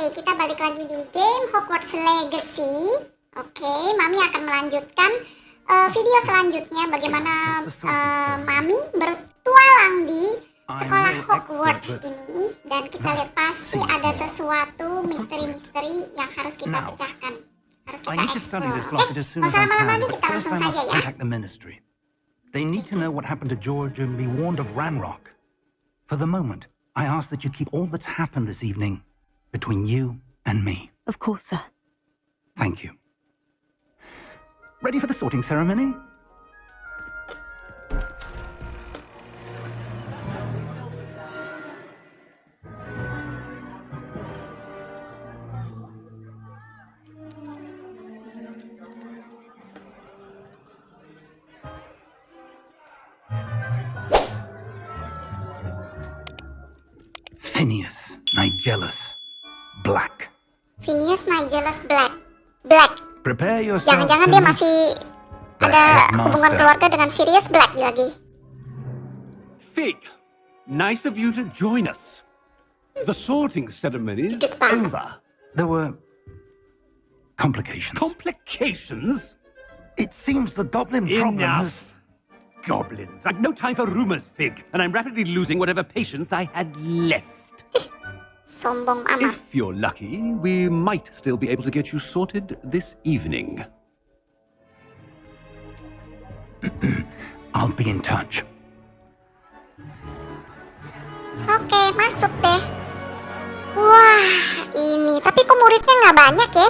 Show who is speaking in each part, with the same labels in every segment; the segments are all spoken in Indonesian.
Speaker 1: kita balik lagi di game Hogwarts Legacy. Oke, Mami akan melanjutkan video selanjutnya bagaimana Mami bertualang di sekolah Hogwarts ini. Dan kita lihat pasti ada sesuatu misteri-misteri yang harus kita pecahkan. Harus kita explore. Nggak usah lama-lama lagi, kita langsung saja ya.
Speaker 2: They need to know what happened to George and be warned of Ranrock. For the moment, I ask that you keep all that's happened this evening between you and me.
Speaker 3: Of course, sir.
Speaker 2: Thank you. Ready for the sorting ceremony? Phineas, Nigellus, Black.
Speaker 1: Phineas, Nigellus, Black.
Speaker 2: Prepare yourself.
Speaker 1: Jangan-jangan dia masih ada hubungan keluarga dengan Sirius Black lagi.
Speaker 4: Fig, nice of you to join us. The sorting ceremony is over.
Speaker 2: There were complications.
Speaker 4: Complications?
Speaker 2: It seems the goblin problem has...
Speaker 4: Enough. Goblins. I've no time for rumors, Fig, and I'm rapidly losing whatever patience I had left.
Speaker 1: Sombong amat.
Speaker 4: If you're lucky, we might still be able to get you sorted this evening.
Speaker 2: I'll be in touch.
Speaker 1: Oke, masuk deh. Wah, ini. Tapi kok muridnya nggak banyak ya?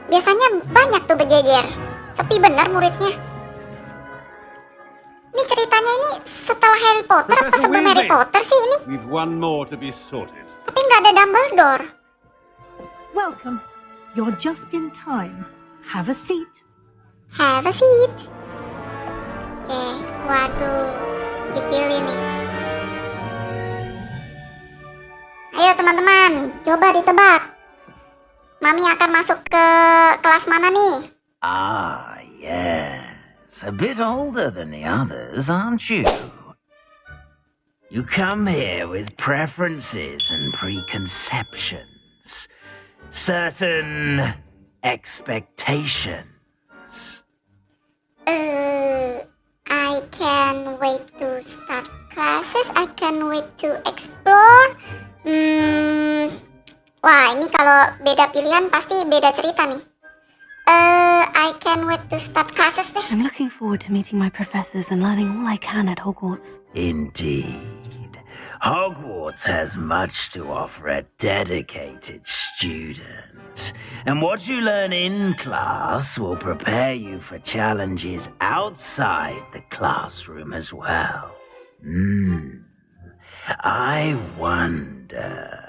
Speaker 1: Biasanya banyak tuh berjejer. Sepi benar muridnya. Ini ceritanya ini setelah Harry Potter apa sebelum Harry Potter sih ini?
Speaker 4: We've one more to be sorted.
Speaker 1: Tapi nggak ada Dumbledore.
Speaker 3: Welcome. You're just in time. Have a seat.
Speaker 1: Have a seat. Oke, waduh, dipilih nih. Ayo teman-teman, coba ditebak. Mami akan masuk ke kelas mana nih?
Speaker 5: Ah, yes. A bit older than the others, aren't you? You come here with preferences and preconceptions. Certain expectations.
Speaker 1: I can't wait to start classes. I can't wait to explore. Wah, ini kalau beda pilihan pasti beda cerita nih. I can't wait to start classes deh.
Speaker 3: I'm looking forward to meeting my professors and learning all I can at Hogwarts.
Speaker 5: Indeed. Hogwarts has much to offer a dedicated student. And what you learn in class will prepare you for challenges outside the classroom as well. I wonder...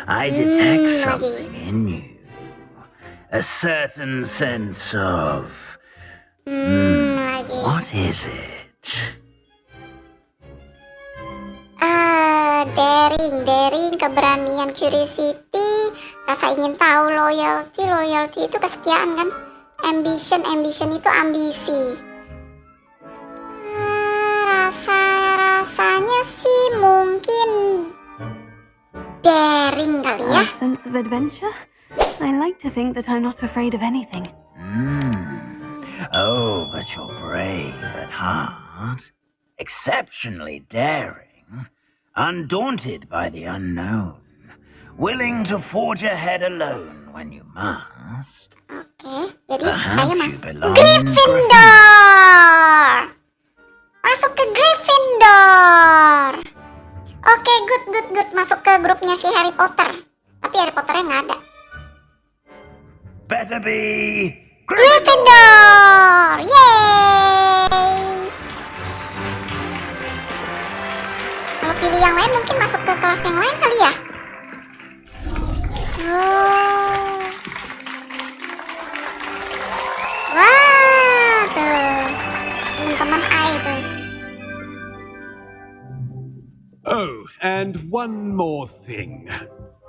Speaker 5: I detect something in you. A certain sense of... What is it?
Speaker 1: Daring, keberanian, curiosity, rasa ingin tahu, loyalty itu kesetiaan kan? Ambition itu ambisi. Rasanya sih mungkin daring kali ya.
Speaker 3: A sense of adventure? I like to think that I'm not afraid of anything.
Speaker 5: Oh, but you're brave at heart. Exceptionally daring. Undaunted by the unknown. Willing to forge ahead alone when you must.
Speaker 1: Oke, jadi saya masuk
Speaker 5: Gryffindor.
Speaker 1: Masuk ke Gryffindor. Oke, good. Masuk ke grupnya si Harry Potter. Tapi Harry Potternya nggak ada.
Speaker 5: Better be
Speaker 1: Gryffindor! Yeay! Kalau pilih yang lain mungkin masuk ke kelas yang lain kali ya? Wah, tuh. Teman-teman A itu.
Speaker 4: Oh, and one more thing.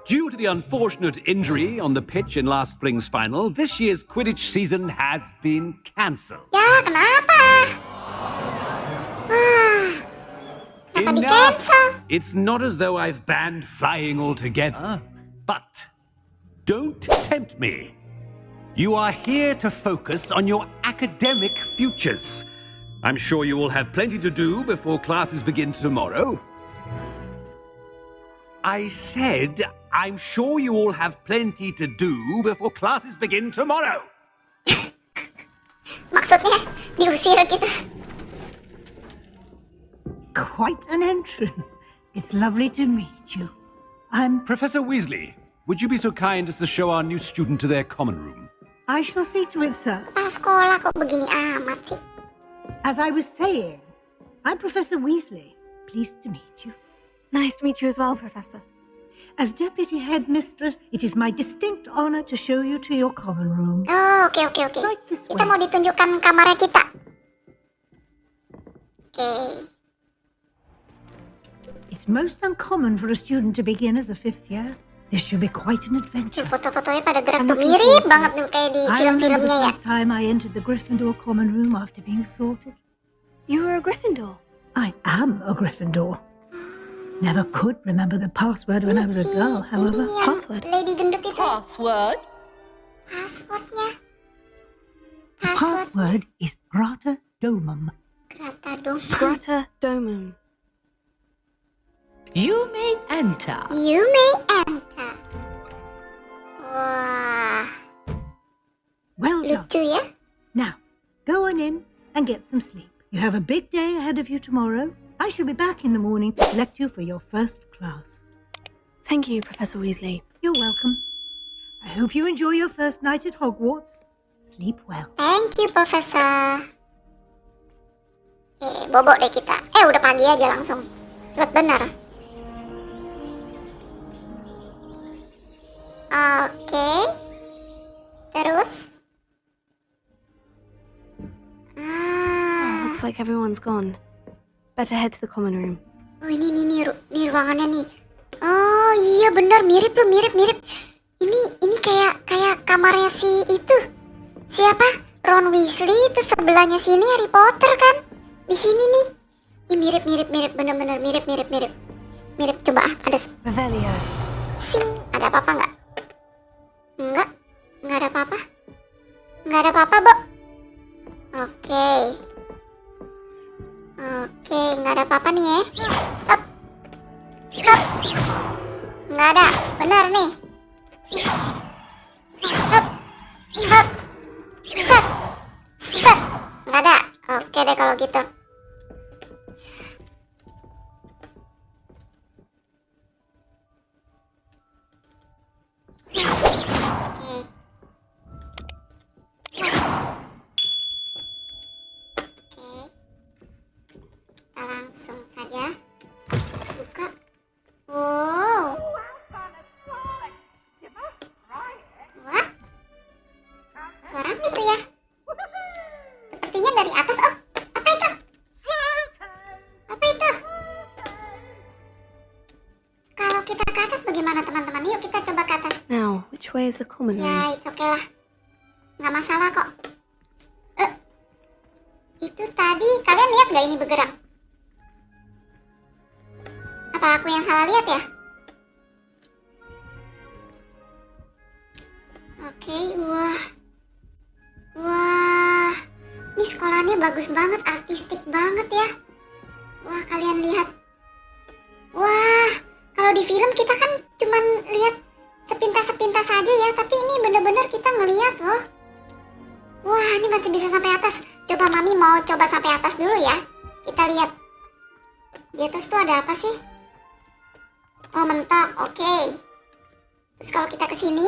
Speaker 4: Due to the unfortunate injury on the pitch in last spring's final, this year's Quidditch season has been cancelled.
Speaker 1: Ya, kenapa? Wah, kenapa di-cancel?
Speaker 4: It's not as though I've banned flying altogether, but don't tempt me. You are here to focus on your academic futures. I'm sure you will have plenty to do before classes begin tomorrow. I said, I'm sure you all have plenty to do before classes begin tomorrow.
Speaker 1: Maksudnya diusir gitu.
Speaker 3: Quite an entrance. It's lovely to meet you.
Speaker 4: Professor Weasley, would you be so kind as to show our new student to their common room?
Speaker 3: I shall see to it, sir.
Speaker 1: Kepala sekolah kok begini amat sih?
Speaker 3: As I was saying, I'm Professor Weasley. Pleased to meet you.
Speaker 6: Nice to meet you as well, Professor.
Speaker 3: As Deputy Headmistress, it is my distinct honor to show you to your common room.
Speaker 1: Oh, oke.
Speaker 3: Right this
Speaker 1: Kita
Speaker 3: way.
Speaker 1: mau ditunjukkan kamarnya kita. Oke.
Speaker 3: It's most uncommon for a student to begin as a 5th year. This should be quite an adventure.
Speaker 1: Foto-fotonya pada gerak
Speaker 6: I'm
Speaker 1: tuh
Speaker 6: looking
Speaker 1: mirip
Speaker 6: forward to
Speaker 1: banget
Speaker 6: it.
Speaker 1: tuh kayak di
Speaker 3: I remember
Speaker 1: film-filmnya
Speaker 3: the
Speaker 1: ya.
Speaker 3: first time I entered the Gryffindor common room after being sorted.
Speaker 6: You were a Gryffindor.
Speaker 3: I am a Gryffindor. Never could remember the password when I was a girl, however.
Speaker 1: Ini yang
Speaker 6: Password?
Speaker 1: Lady gendut itu.
Speaker 7: Password?
Speaker 1: Passwordnya.
Speaker 3: The password is Grata Domum.
Speaker 1: Grata dong.
Speaker 6: Grata Domum.
Speaker 7: You may enter.
Speaker 1: You may enter. Wah,
Speaker 3: Well done.
Speaker 1: lucu ya.
Speaker 3: Now, go on in and get some sleep. You have a big day ahead of you tomorrow. I shall be back in the morning to collect you for your first class.
Speaker 6: Thank you, Professor Weasley.
Speaker 3: You're welcome. I hope you enjoy your first night at Hogwarts. Sleep well.
Speaker 1: Thank you, Professor. Oke, bobo deh kita. Udah pagi aja langsung. Cepet bener. Oke. Terus?
Speaker 6: Looks like everyone's gone. Better head to the common room.
Speaker 1: Oh ini ruangannya nih. Oh iya bener, mirip loh, mirip. Ini kayak kamarnya si itu. Siapa? Ron Weasley, itu sebelahnya sini Harry Potter kan? Di sini nih. Ini mirip, bener-bener mirip. Mirip, coba ada
Speaker 6: Revelio.
Speaker 1: sing, ada apa-apa nggak? Nggak ada apa-apa. Nggak ada apa-apa, Bo. Oke, nggak ada apa-apa nih ya. Hop. Nggak ada, bener nih. Hop. Set. Nggak ada. Oke deh kalau gitu. Kita langsung saja buka. Wow. Wah. Suara apa itu ya? Sepertinya dari atas. Oh, apa itu? Apa itu? Kalau kita ke atas bagaimana teman-teman? Yuk kita coba ke atas.
Speaker 6: Now, which way is the common room?
Speaker 1: Ya, itu oke lah. Nggak masalah kok. Itu tadi, kalian lihat nggak ini bergerak? Apa aku yang salah lihat ya? Oke, wah. Ini sekolahnya bagus banget, artistik banget ya. Wah, kalian lihat. Wah, kalau di film kita kan cuman lihat sepintas-sepintas saja ya, tapi ini bener-bener kita ngelihat loh. Wah, ini masih bisa sampai atas. Coba Mami mau coba sampai atas dulu ya. Kita lihat. Di atas tuh ada apa sih? Oh, mentok. Oke. Terus kalau kita ke sini.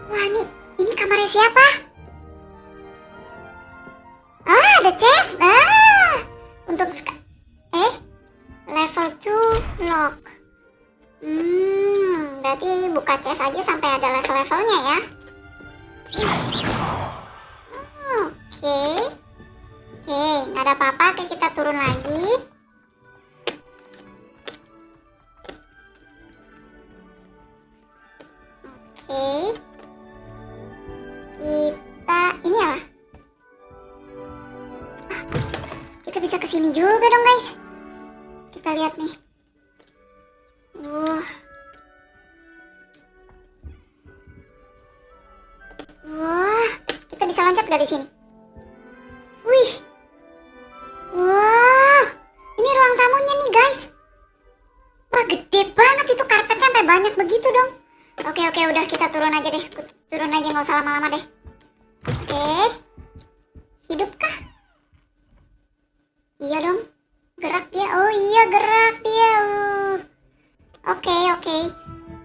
Speaker 1: Wah, ini kamarnya siapa? Ah, ada chest. Untuk level 2 lock. Berarti buka chest aja sampai ada level-levelnya ya. Oke, nggak ada apa-apa. Oke, kita turun lagi. Oke, ini apa? Kita bisa kesini juga dong guys. kita lihat nih. Wah, kita bisa loncat gak di sini? Wih. Wah, ini ruang tamunya nih guys. Wah, gede banget itu karpetnya, sampai banyak begitu dong. Oke, udah kita turun aja deh. Turun aja, nggak usah lama-lama deh. Oke. Hidup kah? Iya dong. Gerak dia. Oh iya, gerak dia. Oke.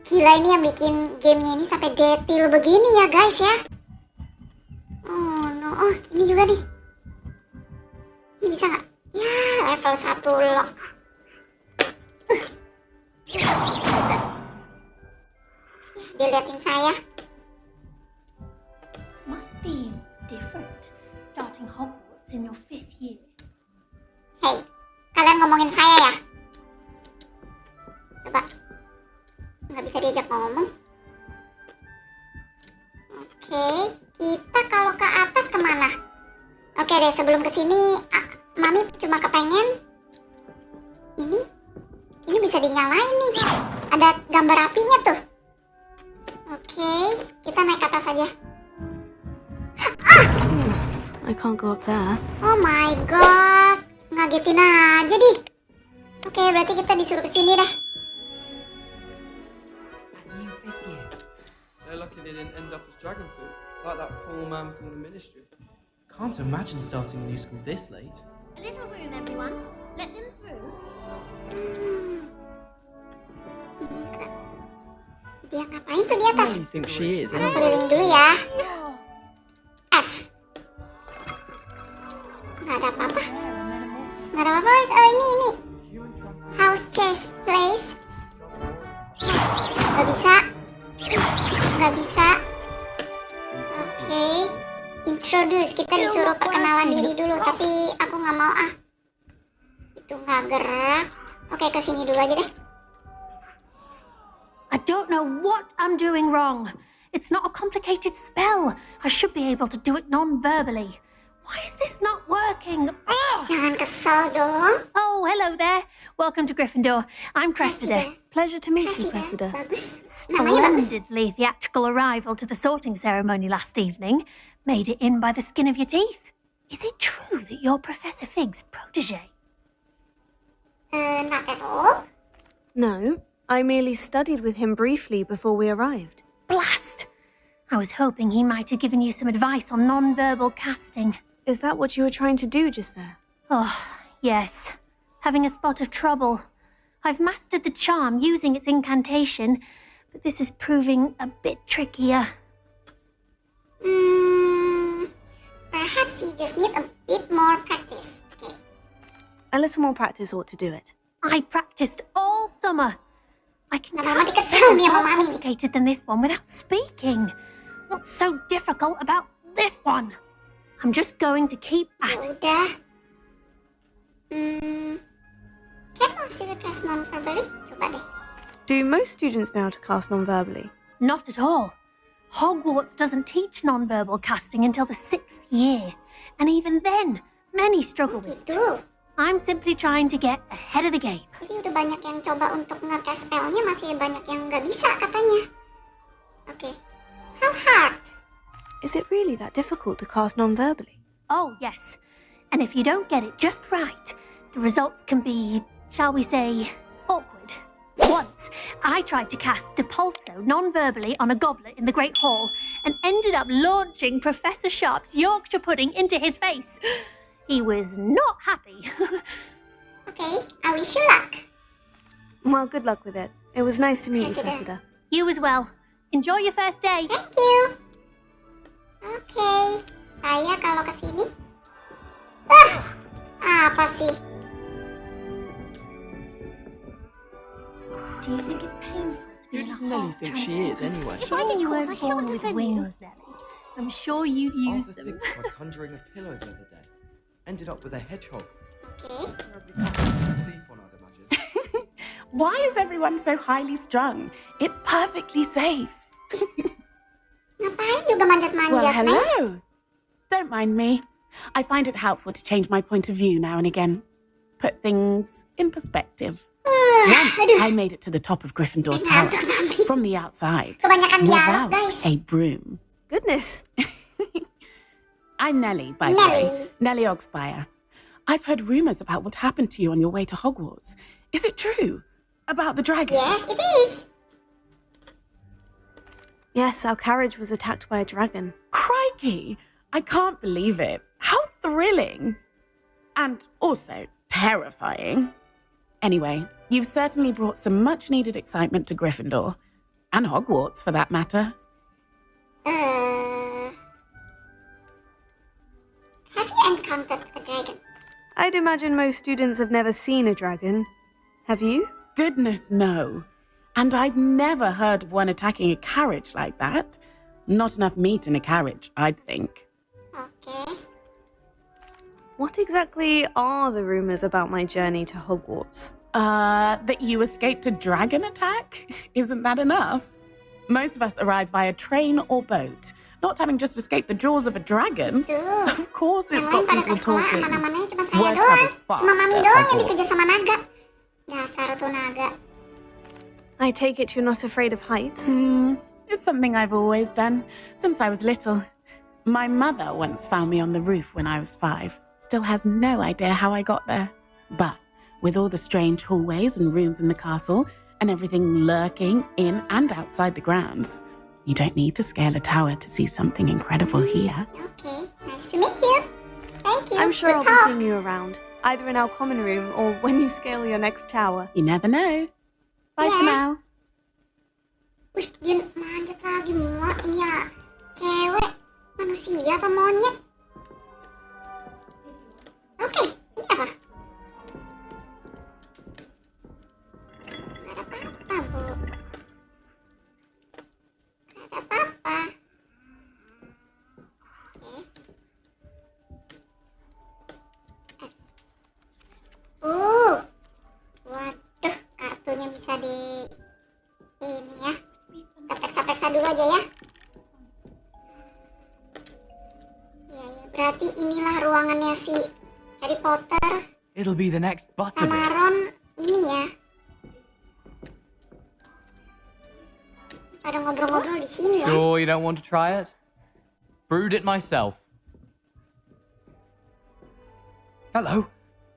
Speaker 1: Gila, ini yang bikin gamenya ini sampai detail begini ya guys ya. Oh no. Oh, ini juga nih. Ini bisa nggak? Ya, level 1 lock. Dia liatin saya.
Speaker 8: Must be different starting Hogwarts in your 5th year.
Speaker 1: Hey, kalian ngomongin saya ya? Coba. Nggak bisa diajak ngomong. Oke, kita kalau ke atas kemana? Oke deh, sebelum kesini, Mami cuma kepengen ini bisa dinyalain nih. Ada gambar apinya tuh. Oke, kita naik ke atas aja.
Speaker 6: I can't go up there.
Speaker 1: Oh my god, ngagetin aja deh. Oke, berarti kita disuruh ke sini dah.
Speaker 9: They're lucky they didn't end up as Dragonfall, like that poor man from the Ministry. Can't imagine starting a new school this late.
Speaker 8: A little room, everyone. Let them through.
Speaker 1: Dia ngapain tuh di atas?
Speaker 9: What do you think she is?
Speaker 1: Aku keliling dulu ya. F. Nggak ada apa-apa. Nggak ada apa-apa guys. Oh ini. House chess place. Nggak bisa. Oke. Introduce. Kita disuruh perkenalan diri dulu. Tapi aku nggak mau Itu nggak gerak. Oke, ke sini dulu aja deh.
Speaker 8: I don't know what I'm doing wrong. It's not a complicated spell. I should be able to do it non-verbally. Why is this not working? Ugh!
Speaker 1: Jangan kesel dong.
Speaker 8: Oh, hello there. Welcome to Gryffindor. I'm Cressida.
Speaker 6: Pleasure to meet you, Cressida.
Speaker 1: Bagus. Namanya bagus.
Speaker 8: Splendidly theatrical arrival to the sorting ceremony last evening. Made it in by the skin of your teeth. Is it true that you're Professor Fig's protege?
Speaker 1: Not at all.
Speaker 6: No, I merely studied with him briefly before we arrived.
Speaker 8: Blast! I was hoping he might have given you some advice on non-verbal casting.
Speaker 6: Is that what you were trying to do just there?
Speaker 8: Oh, yes. Having a spot of trouble. I've mastered the charm using its incantation, but this is proving a bit trickier.
Speaker 1: Perhaps you just need a bit more practice. Okay.
Speaker 6: A little more practice ought to do it.
Speaker 8: I practiced all summer. I can
Speaker 1: Mama
Speaker 8: cast
Speaker 1: dikasih
Speaker 8: spells
Speaker 1: nih sama
Speaker 8: more
Speaker 1: Mami.
Speaker 8: complicated than this one without speaking. What's so difficult about this one? I'm just going to keep at it.
Speaker 1: Udah. Can most students cast non-verbally? Coba deh.
Speaker 6: Do most students know how to cast non-verbally?
Speaker 8: Not at all. Hogwarts doesn't teach non-verbal casting until the 6th year. And even then, many struggle with it.
Speaker 1: Gitu.
Speaker 8: I'm simply trying to get ahead of the game.
Speaker 1: Jadi udah banyak yang coba untuk nge-cast spellnya, masih banyak yang nggak bisa katanya. Oke. How hard?
Speaker 6: Is it really that difficult to cast non-verbally?
Speaker 8: Oh, yes. And if you don't get it just right, the results can be, shall we say, awkward. Once, I tried to cast Depulso non-verbally on a goblet in the Great Hall and ended up launching Professor Sharp's Yorkshire pudding into his face. He was not happy.
Speaker 1: Okay, I wish you luck.
Speaker 6: Well, good luck with it. It was nice to meet you,
Speaker 1: Cressida.
Speaker 6: Cressida.
Speaker 8: You as well. Enjoy your first day.
Speaker 1: Thank you. Oke, saya kalau ke sini. Apa sih?
Speaker 8: Do you think it's painful to be
Speaker 9: Who
Speaker 8: in a
Speaker 9: does Nelly
Speaker 8: hot
Speaker 9: think she is, anyway?
Speaker 8: If I get caught, I shan't
Speaker 7: with
Speaker 8: offend
Speaker 7: wings,
Speaker 8: you. I'm sure you'd use
Speaker 9: Arthur
Speaker 8: them.
Speaker 9: Fig tried conjuring a pillow the other day. Ended up with a hedgehog.
Speaker 1: Oke.
Speaker 9: Probably comfortable to sleep on, I'd imagine.
Speaker 10: Why is everyone so highly strung? It's perfectly safe.
Speaker 1: Ngapain juga manjat-manjat,
Speaker 10: Well,
Speaker 1: Neng?
Speaker 10: hello. Don't mind me. I find it helpful to change my point of view now and again. put things in perspective. Once I made it to the top of Gryffindor Tower from the outside
Speaker 1: Kebanyakan dialog,
Speaker 10: without
Speaker 1: guys.
Speaker 10: a broom.
Speaker 6: Goodness.
Speaker 10: I'm Nellie, by the way. Nellie Ogspire. I've heard rumours about what happened to you on your way to Hogwarts. Is it true? About the dragon?
Speaker 1: Yes, it is.
Speaker 6: Yes, our carriage was attacked by a dragon.
Speaker 10: Crikey! I can't believe it. How thrilling! And also terrifying. Anyway, you've certainly brought some much-needed excitement to Gryffindor. And Hogwarts, for that matter.
Speaker 1: Have you encountered a dragon?
Speaker 6: I'd imagine most students have never seen a dragon. Have you?
Speaker 10: Goodness, no. And I've never heard of one attacking a carriage like that. Not enough meat in a carriage, I'd think.
Speaker 1: Okay.
Speaker 6: What exactly are the rumours about my journey to Hogwarts?
Speaker 10: That you escaped a dragon attack? Isn't that enough? Most of us arrive via train or boat. Not having just escaped the jaws of a dragon. Of course it's
Speaker 1: Yang lain
Speaker 10: got
Speaker 1: pada ke
Speaker 10: people
Speaker 1: sekolah,
Speaker 10: talking.
Speaker 1: mana-mananya cuma saya
Speaker 10: Word
Speaker 1: doang.
Speaker 10: travels fast
Speaker 1: Cuma Mami
Speaker 10: at
Speaker 1: doang yang
Speaker 10: Hogwarts.
Speaker 1: dikejar sama naga. Dasar tuh naga.
Speaker 6: I take it you're not afraid of heights?
Speaker 10: It's something I've always done, since I was little. My mother once found me on the roof when I was 5. Still has no idea how I got there. But with all the strange hallways and rooms in the castle, and everything lurking in and outside the grounds, you don't need to scale a tower to see something incredible here.
Speaker 1: Okay, nice to meet you. Thank you.
Speaker 6: I'm sure I'll
Speaker 1: Good
Speaker 6: be
Speaker 1: talk.
Speaker 6: seeing you around, either in our common room or when you scale your next tower.
Speaker 10: You never know. Bye for
Speaker 1: Yeah.
Speaker 10: now.
Speaker 1: Wih, dia manjat lagi, muat ini ya. Cewek, manusia apa monyet? Oke, ini apa? Gak ada apa-apa, Bu. Gak ada apa-apa. Oke. Waduh, kartunya bisa di ini ya. Kita periksa-periksa dulu aja ya. Ya, berarti inilah ruangannya si Harry Potter
Speaker 9: It'll be the next
Speaker 1: sama
Speaker 9: Butterbeer.
Speaker 1: Ron ini ya. Pada ngobrol-ngobrol di sini ya.
Speaker 9: Sure you don't want to try it? Brewed it myself. Hello,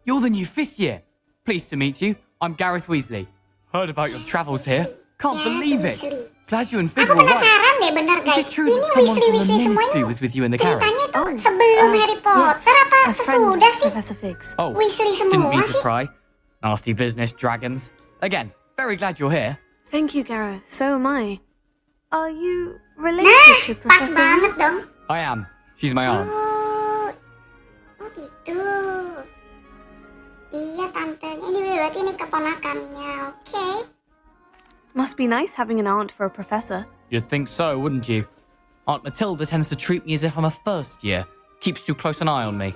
Speaker 9: you're the new 5th year. Pleased to meet you. I'm Gareth Weasley. Heard about your travels here. Can't believe it. Glad you and Fig
Speaker 1: Aku
Speaker 9: were right.
Speaker 1: penasaran deh bener
Speaker 9: Is
Speaker 1: guys.
Speaker 9: it true
Speaker 1: Ini
Speaker 9: that someone from the
Speaker 1: Weasley semua
Speaker 9: ministry
Speaker 1: ini
Speaker 9: was with you in the carriage?
Speaker 1: ceritanya tuh sebelum Harry Potter apa
Speaker 6: a friend
Speaker 1: sesudah
Speaker 6: of
Speaker 1: sih?
Speaker 6: Professor Fig's.
Speaker 9: Oh,
Speaker 1: Weasley
Speaker 9: didn't
Speaker 1: semua
Speaker 9: mean to
Speaker 1: sih.
Speaker 9: pry. Nasty business, dragons. Again, very glad you're here.
Speaker 6: Thank you, Gareth. So am I. Are you related
Speaker 1: Nah,
Speaker 6: to
Speaker 1: pas
Speaker 6: Professor
Speaker 1: banget
Speaker 6: Weasley?
Speaker 1: dong.
Speaker 9: I am. She's my aunt.
Speaker 1: Oh gitu. Iya tantenya, ini berarti ini keponakannya, oke.
Speaker 6: Must be nice having an aunt for a professor.
Speaker 9: You'd think so, wouldn't you? Aunt Matilda tends to treat me as if I'm a first year. Keeps too close an eye on me.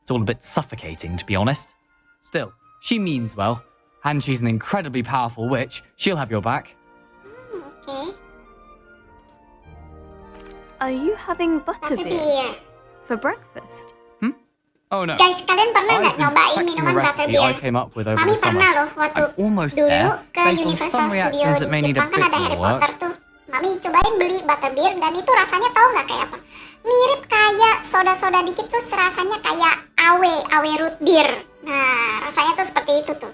Speaker 9: It's all a bit suffocating, to be honest. Still, she means well. And she's an incredibly powerful witch. She'll have your back.
Speaker 1: Oke.
Speaker 6: Are you having butterbeer
Speaker 1: Butterbeer.
Speaker 6: for breakfast?
Speaker 9: Oh no.
Speaker 1: Guys, kalian pernah nggak
Speaker 9: I've been
Speaker 1: nyobain
Speaker 9: perfecting a
Speaker 1: minuman
Speaker 9: recipe I
Speaker 1: butterbeer?
Speaker 9: came up with over
Speaker 1: Mami
Speaker 9: the summer.
Speaker 1: pernah loh waktu
Speaker 9: I'm almost
Speaker 1: dulu
Speaker 9: there,
Speaker 1: ke
Speaker 9: based on
Speaker 1: Universal
Speaker 9: some
Speaker 1: Studio
Speaker 9: reactions that may
Speaker 1: di
Speaker 9: need a
Speaker 1: Jepang kan
Speaker 9: bit
Speaker 1: ada Harry
Speaker 9: more work.
Speaker 1: Potter tuh. Mami cobain beli butterbeer dan itu rasanya tahu nggak kayak apa? Mirip kayak soda-soda dikit terus rasanya kayak awe root beer. Nah, rasanya tuh seperti itu tuh.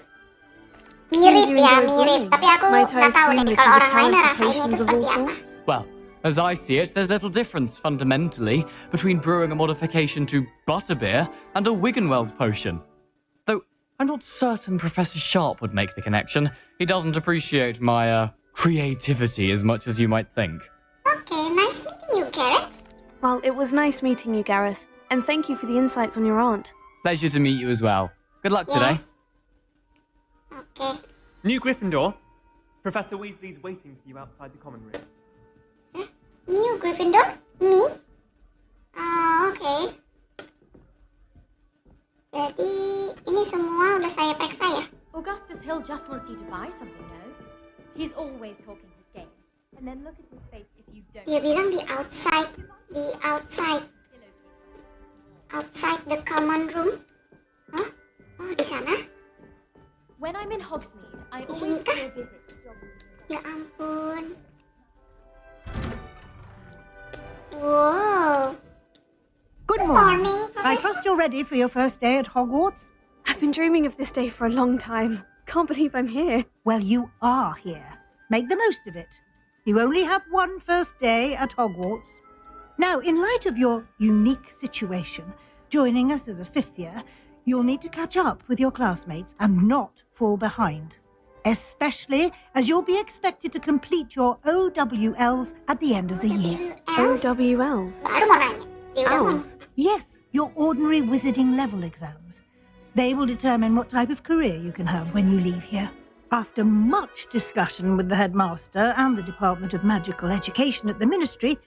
Speaker 1: Mirip
Speaker 6: Seems you
Speaker 1: ya,
Speaker 6: enjoy
Speaker 1: mirip.
Speaker 6: brewing.
Speaker 1: Tapi aku
Speaker 6: Might I
Speaker 1: nggak tahu
Speaker 6: assume
Speaker 1: deh
Speaker 6: that
Speaker 1: kalau
Speaker 6: you
Speaker 1: orang
Speaker 6: have
Speaker 1: lain
Speaker 6: talent for
Speaker 1: rasanya itu
Speaker 6: potions of
Speaker 1: seperti
Speaker 6: all
Speaker 1: apa.
Speaker 6: sorts?
Speaker 9: Well, as I see it, there's little difference fundamentally between brewing a modification to butterbeer and a Wiggenweld potion. Though I'm not certain Professor Sharp would make the connection. He doesn't appreciate my creativity as much as you might think.
Speaker 1: Okay, nice meeting you, Gareth.
Speaker 6: Well, it was nice meeting you, Gareth, and thank you for the insights on your aunt.
Speaker 9: Pleasure to meet you as well. Good luck today.
Speaker 1: Okay.
Speaker 11: New Gryffindor. Professor Weasley's waiting for you outside the common room.
Speaker 1: New Gryffindor? Me? Oh, oke. Jadi ini semua udah saya periksa ya?
Speaker 12: Augustus Hill just wants you to buy something, no? He's always talking his game. And then look at his face if you don't.
Speaker 1: Dia bilang di outside the common room. Hah? Oh, di sana?
Speaker 12: When I'm in Hogsmeade, I
Speaker 1: Di
Speaker 12: always
Speaker 1: sini
Speaker 12: pay
Speaker 1: kah?
Speaker 12: a visit to Dumbledore.
Speaker 1: Ya ampun. Wow.
Speaker 3: Good
Speaker 1: morning,
Speaker 3: morning. I
Speaker 1: Professor.
Speaker 3: trust you're ready for your first day at Hogwarts.
Speaker 6: I've been dreaming of this day for a long time. Can't believe I'm here.
Speaker 3: Well, you are here. Make the most of it. You only have one first day at Hogwarts. Now, in light of your unique situation, joining us as a fifth year, you'll need to catch up with your classmates and not fall behind. Especially as you'll be expected to complete your OWLs at the end of the year.
Speaker 6: OWLs?
Speaker 1: Baru mau nanya. Dia udah ngomong.
Speaker 6: Owls?
Speaker 3: Yes, your ordinary wizarding level exams. They will determine what type of career you can have when you leave here. After much discussion with the headmaster and the Department of Magical Education at the Ministry,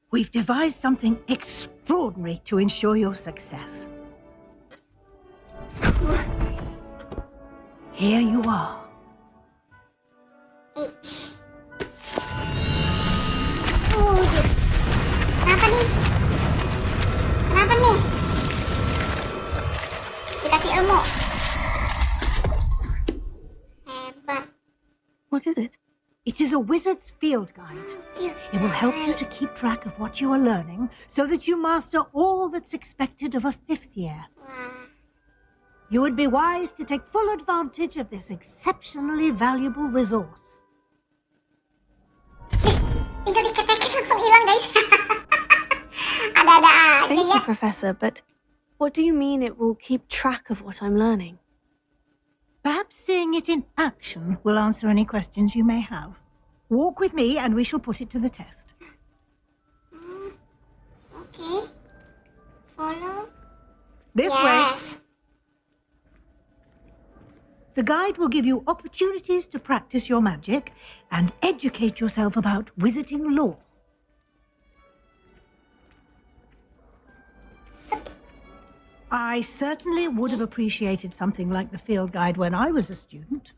Speaker 3: we've devised something extraordinary to ensure your success. Here you are.
Speaker 1: H. Kenapa nih? Kenapa nih? Dikasih ilmu. Hebat.
Speaker 6: What is it?
Speaker 3: It is a wizard's field guide. It will help you to keep track of what you are learning so that you master all that's expected of a fifth year.
Speaker 1: Wah.
Speaker 3: You would be wise to take full advantage of this exceptionally valuable resource.
Speaker 1: Tinggal diketekin langsung hilang, guys. Ada-ada aja
Speaker 6: Thank
Speaker 1: ya.
Speaker 6: you, Professor, but what do you mean it will keep track of what I'm learning?
Speaker 3: Perhaps seeing it in action will answer any questions you may have. Walk with me and we shall put it to the test.
Speaker 1: Okay. Follow.
Speaker 3: This
Speaker 1: Yes.
Speaker 3: way. The guide will give you opportunities to practice your magic and educate yourself about wizarding lore. I certainly would have appreciated something like the field guide when I was a student.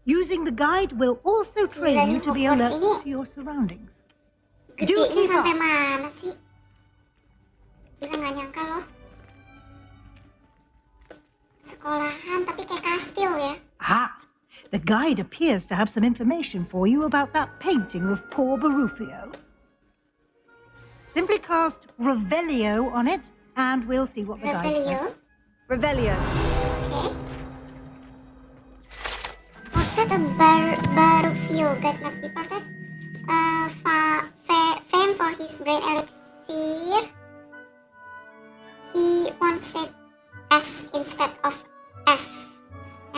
Speaker 3: Using the guide will also train you to be alert to your surroundings. Do
Speaker 1: Gedenya
Speaker 3: keep
Speaker 1: sampai
Speaker 3: up.
Speaker 1: mana sih? Gila, nggak nyangka loh. Sekolahan tapi kayak kastil ya.
Speaker 3: Ah, the guide appears to have some information for you about that painting of poor Berufio. Simply cast Revelio on it, and we'll see what the guide says.
Speaker 1: Revelio.
Speaker 6: Revelio.
Speaker 1: Okay. Portrait of Berufio, guide not departed. Fame for his brain elixir. He once said S instead of F,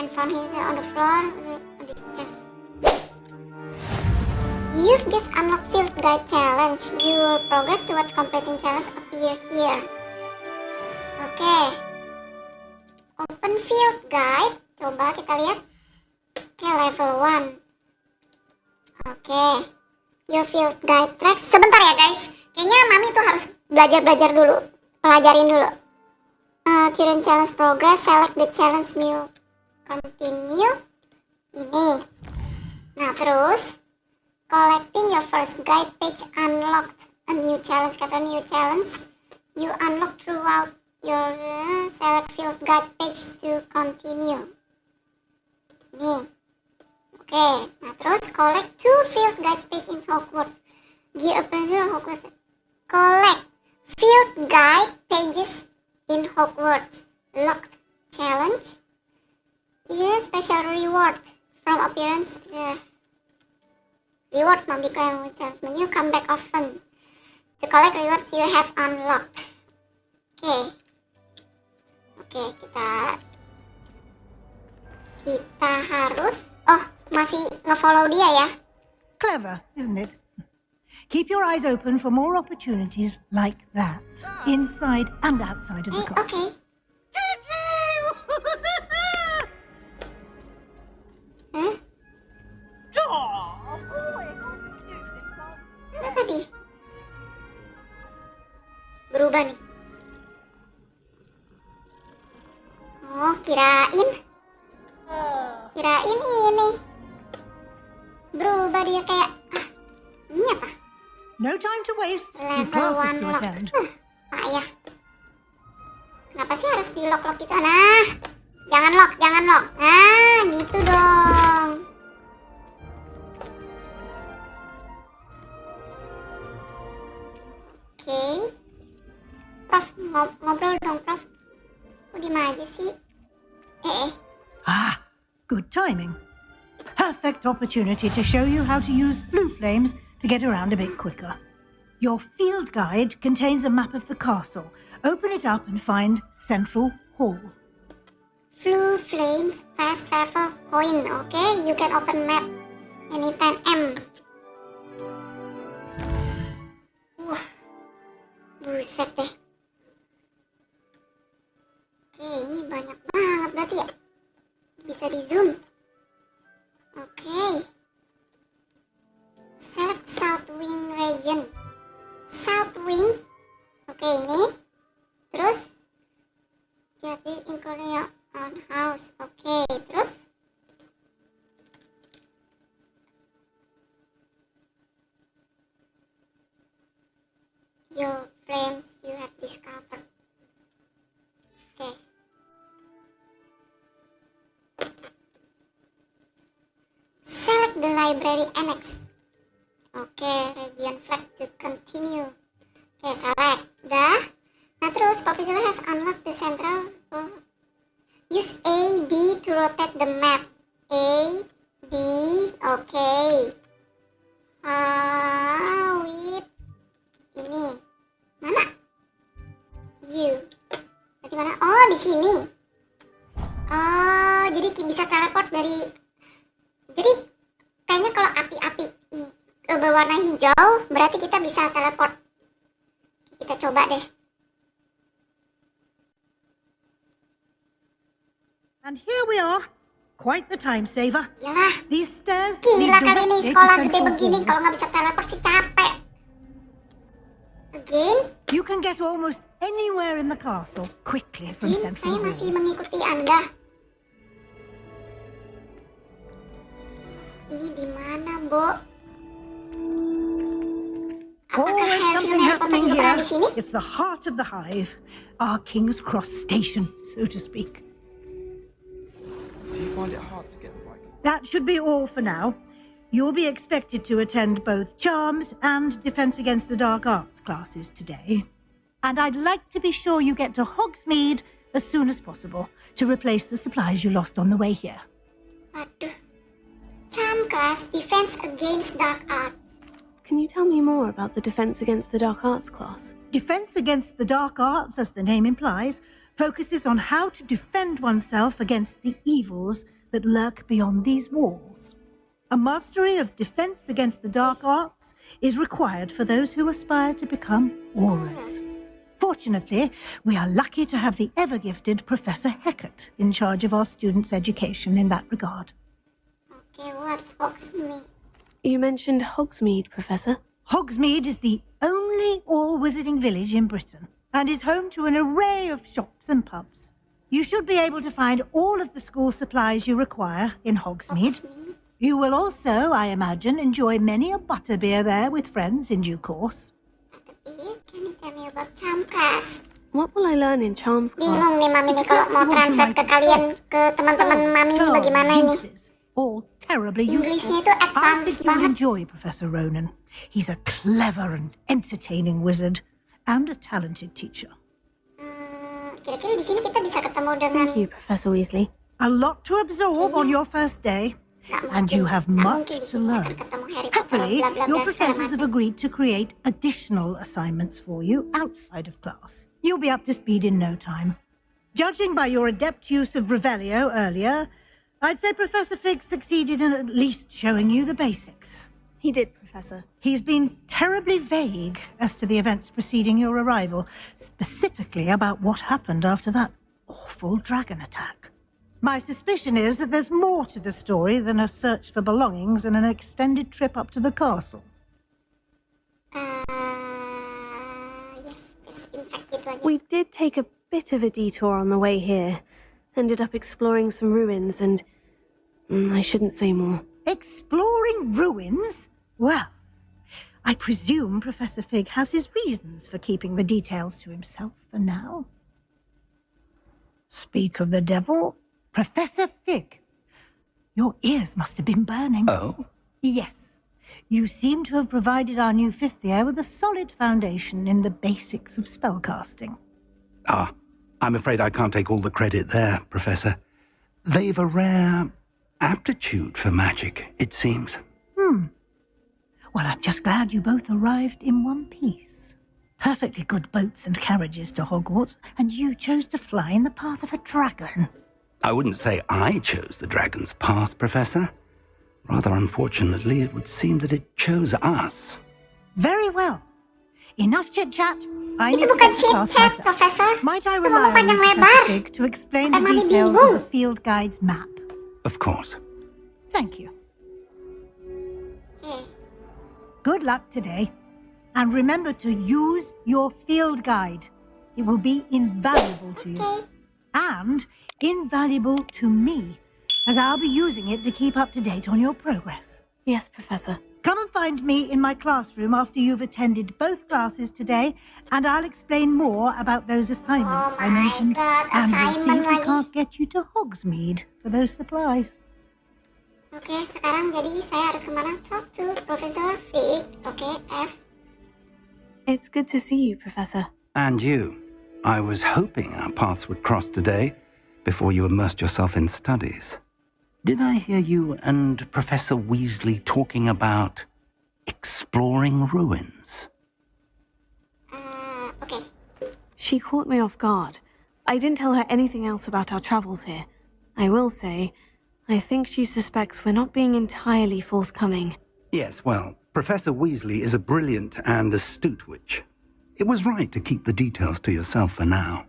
Speaker 1: and found himself on the floor on his chest. You've just unlocked Field Guide Challenge. Your progress towards completing challenge appear here. Oke. Open Field Guide. Coba kita lihat. Oke, level 1. Oke. Your Field Guide tracks. Sebentar ya guys. Kayaknya Mami tuh harus belajar dulu. Pelajarin dulu. Current challenge progress. Select the challenge menu. Continue. Ini. Nah, terus collecting your first guide page unlocked a new challenge. Kata new challenge you unlock throughout your select field guide page to continue. Nih. Oke. Nah, terus collect 2 field guide page in Hogwarts. Gear appraiser Hogwarts. Collect field guide pages in Hogwarts. Locked challenge. This is special reward from appearance. Rewards multiplier with challenge menu. Come back often to collect rewards you have unlocked. Oke, kita harus. Oh, masih nge-follow dia ya.
Speaker 3: Clever, isn't it? Keep your eyes open for more opportunities like that, inside and outside of the class.
Speaker 1: Okay. Kenapa di? Berubah nih. Oh, kirain ini. Berubah dia kayak ini apa?
Speaker 3: No time to waste. You've
Speaker 1: Level
Speaker 3: classes
Speaker 1: 1
Speaker 3: to attend.
Speaker 1: Payah. Kenapa sih harus di lock gitu? Nah, Jangan lock, jangan lock. Nah, gitu dong. Oke. Prof, ngobrol dong, Prof. Kok diem aja sih?
Speaker 3: Ah, good timing. Perfect opportunity to show you how to use flue flames to get around a bit quicker. Your field guide contains a map of the castle. Open it up and find Central Hall.
Speaker 1: Flue flames, fast travel coin. Okay, you can open map anytime M. Wah, buset deh. Oke, ini banyak banget berarti ya. Bisa di zoom. Oke. Select South Wing region. South Wing. Oke, ini. Terus jadi in Korea own house. Oke, terus your frames you have discovered. Oke. Select the library annex. Oke, region flag to continue. Oke, select. Udah. Nah, terus Professor has unlocked the central. Use A, D to rotate the map. A, D. Oke. With ini. Mana? U. Di mana? Oh, di sini. Oh, jadi bisa teleport dari. Jadi kayaknya kalau api-api berwarna hijau, berarti kita bisa teleport. Kita coba deh.
Speaker 3: And here we are. Quite the time saver.
Speaker 1: Yalah.
Speaker 3: These stairs.
Speaker 1: Gila kali ini sekolah gede begini, kalau nggak bisa teleport sih capek. Again?
Speaker 3: You can get almost anywhere in the castle quickly from Central
Speaker 1: Saya
Speaker 3: Hall.
Speaker 1: masih mengikuti Anda. Ini di mana, Bo?
Speaker 3: Always something happening
Speaker 1: juga pernah
Speaker 3: here.
Speaker 1: di sini?
Speaker 3: It's the heart of the hive. Our King's Cross station, so to speak.
Speaker 11: Do you find it hard to get the right?
Speaker 3: That should be all for now. You'll be expected to attend both Charms and Defense Against the Dark Arts classes today. And I'd like to be sure you get to Hogsmeade as soon as possible to replace the supplies you lost on the way here.
Speaker 1: Waduh. Charm class, Defense Against Dark Arts.
Speaker 6: Can you tell me more about the Defense Against the Dark Arts class?
Speaker 3: Defense Against the Dark Arts, as the name implies, focuses on how to defend oneself against the evils that lurk beyond these walls. A mastery of Defense Against the Dark Arts is required for those who aspire to become Aurors. Fortunately, we are lucky to have the ever-gifted Professor Hecat in charge of our students' education in that regard.
Speaker 1: Okay, what's Hogsmeade?
Speaker 6: You mentioned Hogsmeade, Professor.
Speaker 3: Hogsmeade is the only all-wizarding village in Britain and is home to an array of shops and pubs. You should be able to find all of the school supplies you require in Hogsmeade. You will also, I imagine, enjoy many a butterbeer there with friends in due course.
Speaker 1: Butterbeer? Can you tell me about Charm class?
Speaker 6: What will I learn in Charms class?
Speaker 1: Bingung nih Mami nih kalau mau translate ke kalian, ke teman-teman Mami nih bagaimana ini?
Speaker 3: All terribly useful.
Speaker 1: Inggrisnya itu
Speaker 3: I
Speaker 1: advance
Speaker 3: think you'll
Speaker 1: banget.
Speaker 3: enjoy Professor Ronan. He's a clever and entertaining wizard and a talented teacher.
Speaker 1: Kira-kira di sini kita bisa ketemu dengan.
Speaker 6: Thank you, Professor Weasley.
Speaker 3: A lot to absorb on your first day, and you have much to learn. Happily, your professors have agreed to create additional assignments for you outside of class. You'll be up to speed in no time. Judging by your adept use of Revelio earlier, I'd say Professor.Fig succeeded in at least showing you the basics.
Speaker 6: He did, Professor.
Speaker 3: He's been terribly vague as to the events preceding your arrival, specifically about what happened after that awful dragon attack. My suspicion is that there's more to the story than a search for belongings and an extended trip up to the castle.
Speaker 1: Yes, in fact itu aja.
Speaker 6: We did take a bit of a detour on the way here. Ended up exploring some ruins and... I shouldn't say more.
Speaker 3: Exploring ruins? Well, I presume Professor Fig has his reasons for keeping the details to himself for now. Speak of the devil, Professor Fig. Your ears must have been burning.
Speaker 2: Oh?
Speaker 3: Yes. You seem to have provided our new fifth year with a solid foundation in the basics of spellcasting.
Speaker 2: Ah, I'm afraid I can't take all the credit there, Professor. They've a rare aptitude for magic, it seems.
Speaker 3: Well, I'm just glad you both arrived in one piece. Perfectly good boats and carriages to Hogwarts, and you chose to fly in the path of a dragon.
Speaker 2: I wouldn't say I chose the dragon's path, Professor. Rather unfortunately, it would seem that it chose us.
Speaker 3: Very well. Enough chit-chat. I
Speaker 1: Itu
Speaker 3: need to
Speaker 1: bukan
Speaker 3: get to class
Speaker 1: chit-chat,
Speaker 3: myself.
Speaker 1: Profesor.
Speaker 3: Might I
Speaker 1: Itu
Speaker 3: rely
Speaker 1: ngomong
Speaker 3: on you,
Speaker 1: panjang lebar.
Speaker 3: Professor Fig, to explain the
Speaker 1: Sampai Mami
Speaker 3: details
Speaker 1: bingung.
Speaker 3: of the field guide's map?
Speaker 2: Of course.
Speaker 3: Thank you.
Speaker 1: Oke.
Speaker 3: Good luck today. And remember to use your field guide. It will be invaluable to you.
Speaker 1: Oke.
Speaker 3: And invaluable to me, as I'll be using it to keep up to date on your progress.
Speaker 6: Yes, Professor.
Speaker 3: Come and find me in my classroom after you've attended both classes today, and I'll explain more about those assignments
Speaker 1: Oh
Speaker 3: I mentioned.
Speaker 1: my God,
Speaker 3: And we'll see
Speaker 1: assignment
Speaker 3: if we
Speaker 1: lagi.
Speaker 3: can't get you to Hogsmeade for those supplies.
Speaker 1: Oke, sekarang jadi saya harus kemana? Talk to Professor Fig. Oke, F.
Speaker 6: It's good to see you, Professor.
Speaker 2: And you. I was hoping our paths would cross today, before you immersed yourself in studies. Did I hear you and Professor Weasley talking about exploring ruins?
Speaker 1: Okay.
Speaker 6: She caught me off guard. I didn't tell her anything else about our travels here. I will say, I think she suspects we're not being entirely forthcoming.
Speaker 2: Yes, well, Professor Weasley is a brilliant and astute witch. It was right to keep the details to yourself for now.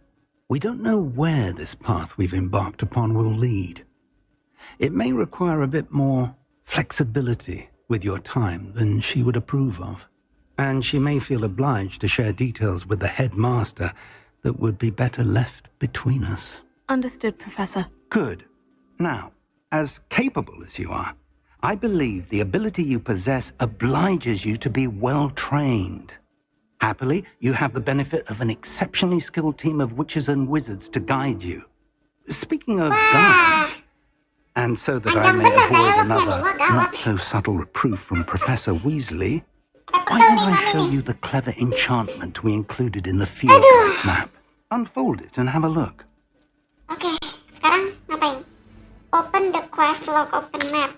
Speaker 2: We don't know where this path we've embarked upon will lead. It may require a bit more flexibility with your time than she would approve of. And she may feel obliged to share details with the headmaster that would be better left between us.
Speaker 6: Understood, Professor.
Speaker 2: Good. Now, as capable as you are, I believe the ability you possess obliges you to be well-trained. Happily, you have the benefit of an exceptionally skilled team of witches and wizards to guide you. Speaking of guides, and so that I may avoid another not-so-subtle reproof from Professor Weasley, why don't I show you the clever enchantment we included in the field guides map? Unfold it and have a look.
Speaker 1: Oke, sekarang ngapain? Open the quest log, open map.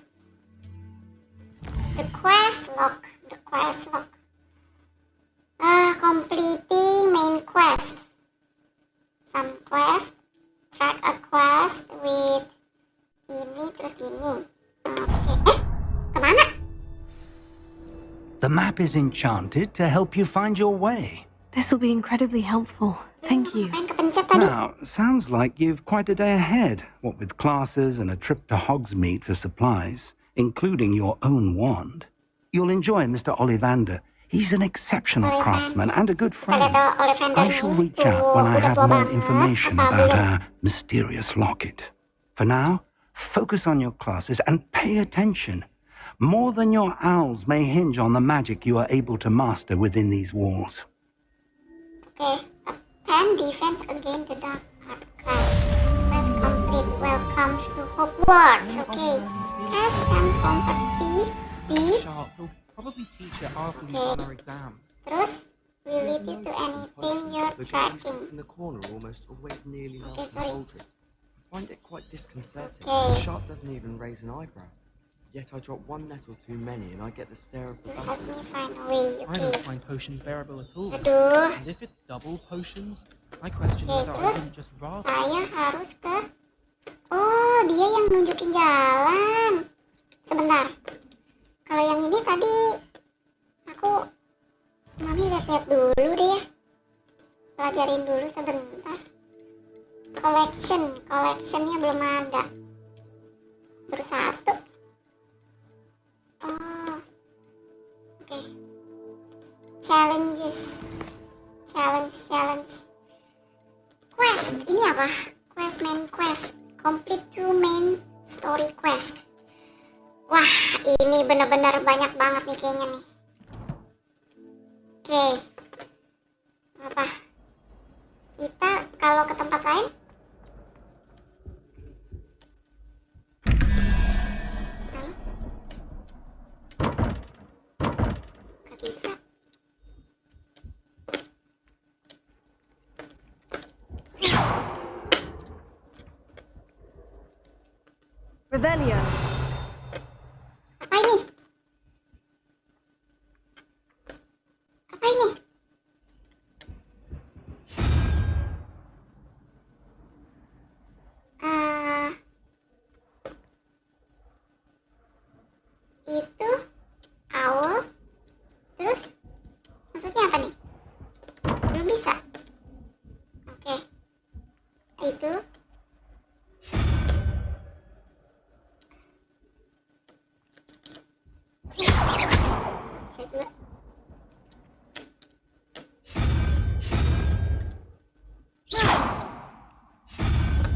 Speaker 1: The quest log. Completing main quest. Some quest. Track a quest with ini terus ini. Oke. Kemana?
Speaker 2: The map is enchanted to help you find your way.
Speaker 6: This will be incredibly helpful. Thank you.
Speaker 1: Ngapain kepencet tadi?
Speaker 2: Now, sounds like you've quite a day ahead, what with classes and a trip to Hogsmeade for supplies, including your own wand. You'll enjoy Mr. Ollivander. He's an exceptional craftsman and a good friend. I shall reach out when I have more information about our mysterious locket. For now, focus on your classes and pay attention. More than your owls may hinge on the magic you are able to master within these walls.
Speaker 1: Oke. 10 defense against the dark art class. Quest complete. Welcome to Hogwarts. Okay. Cast some comfort B.
Speaker 11: Sharp, he'll probably teach it after we've done our exams.
Speaker 1: Terus relate it to anything you're
Speaker 13: The guy who
Speaker 1: tracking.
Speaker 13: sits in the corner almost always nearly
Speaker 1: Okay,
Speaker 13: laughs
Speaker 1: sorry.
Speaker 13: and bolted. I find it quite disconcerting.
Speaker 1: Okay.
Speaker 13: Sharp doesn't even raise an eyebrow. Yet I drop one nettle too many and I get the stare of the
Speaker 1: To help
Speaker 13: basilisk.
Speaker 1: me find a way.
Speaker 11: I
Speaker 1: Okay.
Speaker 11: don't find potions bearable at all.
Speaker 1: Aduh.
Speaker 11: And if it's double potions, I question
Speaker 1: Okay,
Speaker 11: whether I
Speaker 1: terus
Speaker 11: wouldn't just rather.
Speaker 1: saya harus ke... Oh, dia yang nunjukin jalan. Sebentar. Kalau yang ini tadi aku Mami lihat-lihat dulu deh ya. Pelajarin dulu sebentar. Collectionnya belum ada. Baru satu. Oh, oke. Challenge. Quest. Ini apa? Main quest. Complete 2 main story quest. Wah, ini benar-benar banyak banget nih kayaknya nih. Oke. Apa? Kita kalau ke tempat lain?
Speaker 6: Revelio.
Speaker 1: Apa ini? Apa ini? Itu owl. Terus maksudnya apa nih? Belum bisa. Oke. Itu. Bisa juga.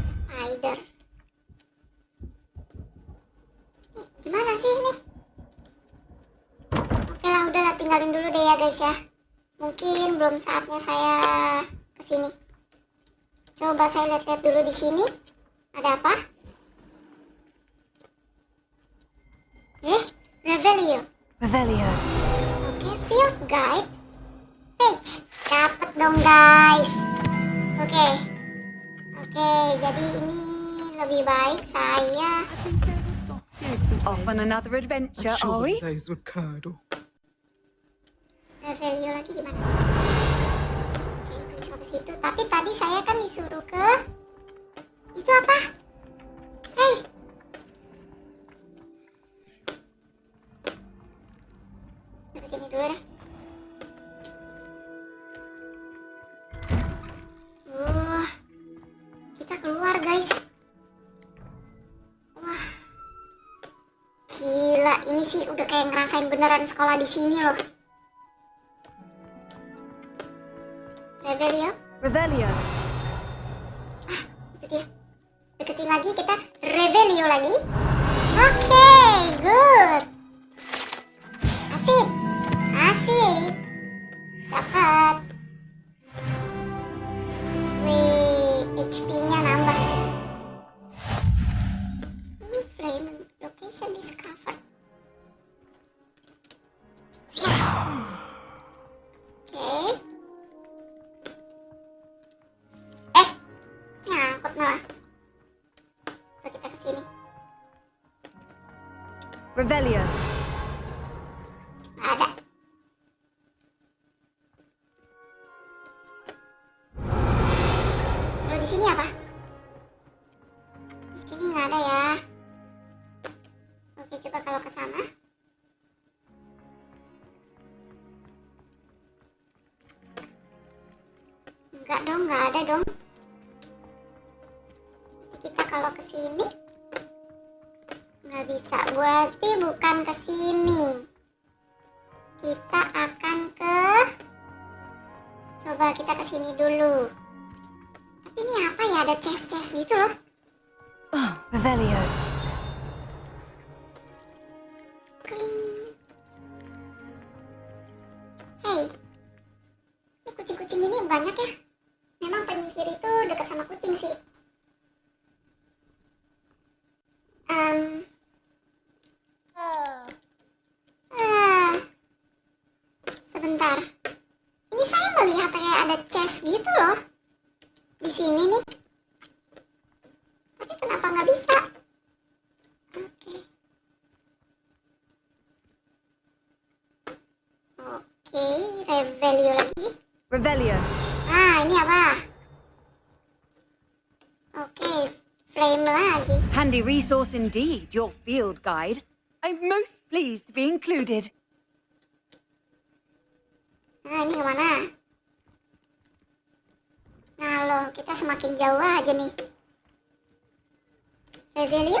Speaker 1: Spider. Gimana sih ini? Oke lah, udahlah, tinggalin dulu deh ya guys ya. Mungkin belum saatnya saya kesini. Coba saya lihat-lihat dulu di sini. Ada apa? Revelio.
Speaker 6: Revelio.
Speaker 1: Oke, field guide. Page. Dapet dong guys. Oke, jadi ini lebih baik saya
Speaker 6: Off on another adventure, are we?
Speaker 1: Revelio lagi gimana? Oke, itu cuma ke situ. Tapi tadi saya kan disuruh ke itu apa? Hei. Ke sini dulu deh. Kita keluar guys. Wah. Gila, ini sih udah kayak ngerasain beneran sekolah di sini loh. Revelio.
Speaker 6: Revelio.
Speaker 1: Itu dia. Deketin lagi, kita Revelio lagi. Oke, good. Asik. Dapat. Wih, HP-nya nambah. Flame location discovered. Oke. Nyangkut malah. Coba kita kesini.
Speaker 6: Revelio.
Speaker 1: Nggak ada. Lalu di sini apa? Di sini nggak ada ya. Oke, coba kalau ke sana. Enggak dong, nggak ada dong. Kita kalau ke sini nggak bisa, berarti bukan ke sini. Kita akan ke, coba kita ke sini dulu. Tapi ini apa ya, ada chest gitu loh.
Speaker 6: Revelio.
Speaker 1: Kling. Hey, ini kucing-kucing ini banyak ya. Memang penyihir itu dekat sama kucing sih. Sebentar. Ini saya melihat kayak ada chest gitu loh. Di sini nih. Tapi kenapa nggak bisa? Oke, Revelio lagi.
Speaker 6: Revelio.
Speaker 1: Ini apa? Oke, flame lagi.
Speaker 6: Handy resource indeed, your field guide. I'm most pleased to be included.
Speaker 1: Nah, ini kemana? Nah loh, kita semakin jauh aja nih. Revelio?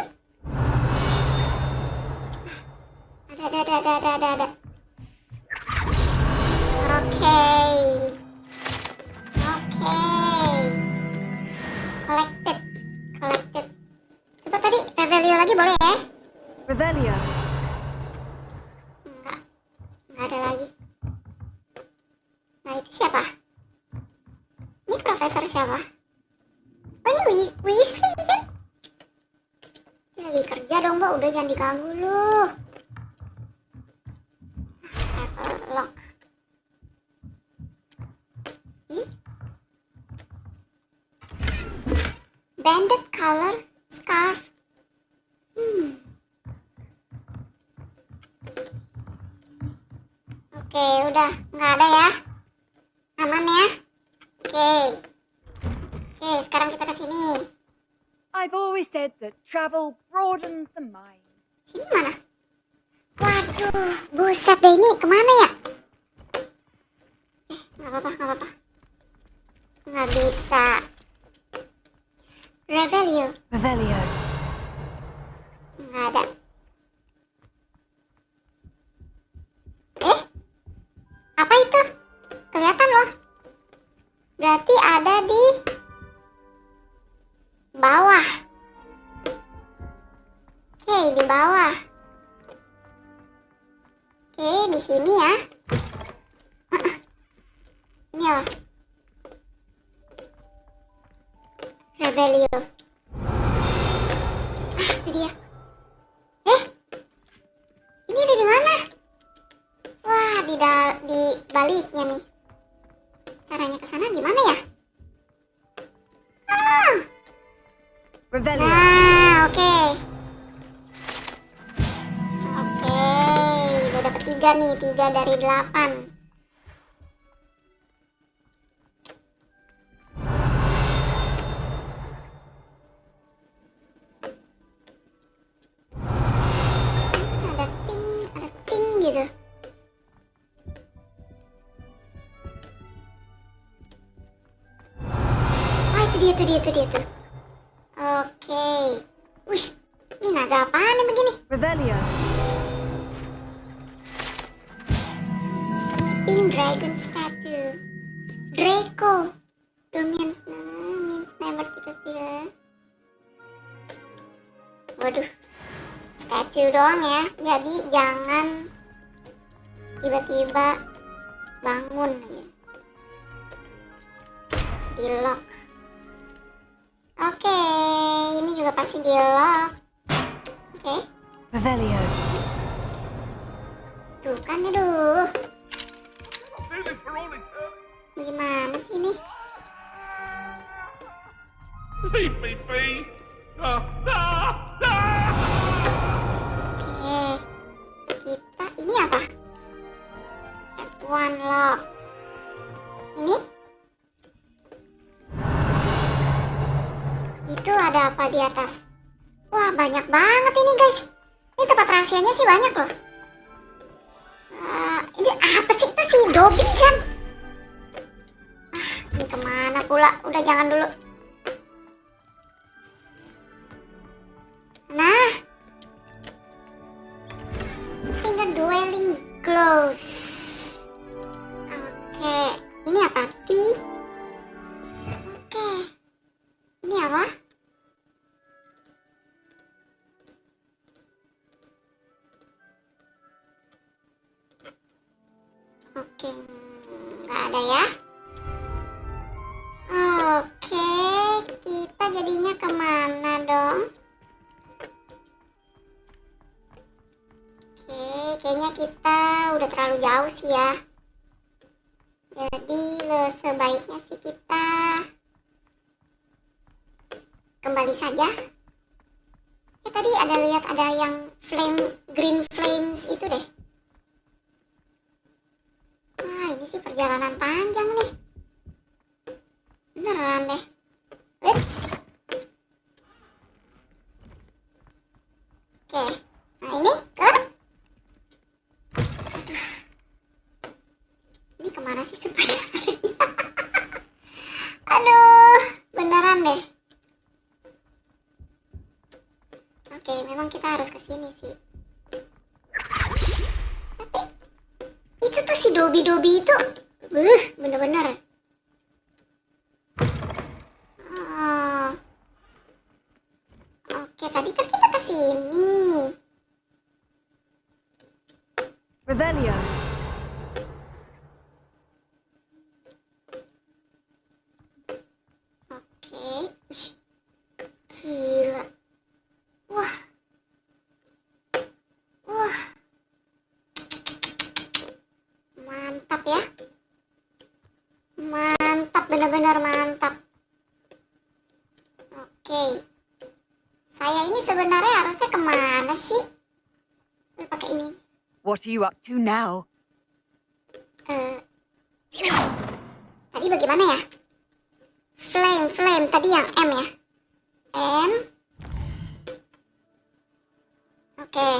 Speaker 1: Ada. Oke. Collected. Coba tadi Revelio lagi boleh ya?
Speaker 6: Revelio.
Speaker 1: Enggak ada lagi. Nah, itu siapa? Ini profesor siapa? Oh, ini Weasley kan? Ini lagi kerja dong, Mbak. Udah, jangan diganggu lu. Lock. Banded color scarf. Oke, udah nggak ada ya. Aman ya. Oke, sekarang kita ke sini.
Speaker 14: I've always said that travel broadens the mind.
Speaker 1: Sini mana? Waduh, buset deh, ini kemana ya? Nggak apa-apa. Nggak bisa. Revelio. Nggak ada. Apa itu? Kelihatan loh. Berarti ada di bawah. Oke, di bawah. Oke, di sini ya. Ini apa? Revelio. Itu dia. Ini ada di mana? Wah, di baliknya nih. Caranya ke sana gimana ya? Nah, oke. Udah dapet 3 nih, 3 dari 8. Ada ting gitu. Oh, itu dia tuh. Oke. Wih, ini naga apaan nih begini?
Speaker 14: Revelio.
Speaker 1: Sleeping Dragon Statue. Draco. Means never tikus. Waduh. Statue doang ya. Jadi jangan tiba-tiba bangun aja. Di lock. Oke, ini juga pasti di lock. Oke.
Speaker 14: Revelio.
Speaker 1: Tuh kan, aduh. Gimana sih ini?
Speaker 15: Leave me be.
Speaker 1: Oke. Kita ini apa? F1 lock. Ini? Itu ada apa di atas? Wah, banyak banget ini guys. Ini tempat rahasianya sih banyak loh. Ini apa sih? Itu si Dobby kan? Ini kemana pula? Udah jangan dulu. Nah. Finger dwelling gloves. Oke. Ini apa? Oke. Ini apa? Oke, nggak ada ya. Oke, kita jadinya kemana dong? Oke, kayaknya kita udah terlalu jauh sih ya. Jadi sebaiknya sih kita kembali saja. Tadi lihat ada yang green flames itu deh. Wah, ini sih perjalanan panjang nih. Beneran deh. Oke, nah ini ke. Aduh. Ini kemana sih sebenarnya? Aduh, beneran deh. Oke, memang kita harus ke sini sih. Tapi itu tuh si Dobby itu, bener-bener. Oke, tadi kan kita ke sini.
Speaker 14: Revelio.
Speaker 1: Oke. Gila. Wah. Mantap ya. Mantap, benar-benar mantap. Oke. Saya ini sebenarnya harusnya kemana sih? Pakai ini.
Speaker 14: What are you up to now?
Speaker 1: Tadi bagaimana ya? Flame. Tadi yang M ya? M. Oke.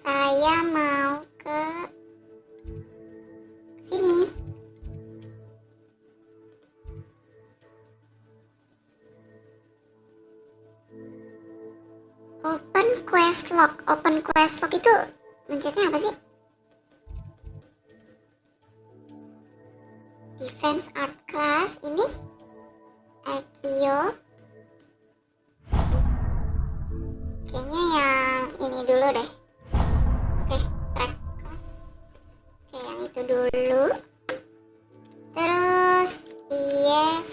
Speaker 1: Saya mau ke sini. Open quest log itu mencetnya apa sih? Defense art class ini Accio. Kayaknya yang ini dulu deh. Oke, track class. Oke, yang itu dulu. Terus yes.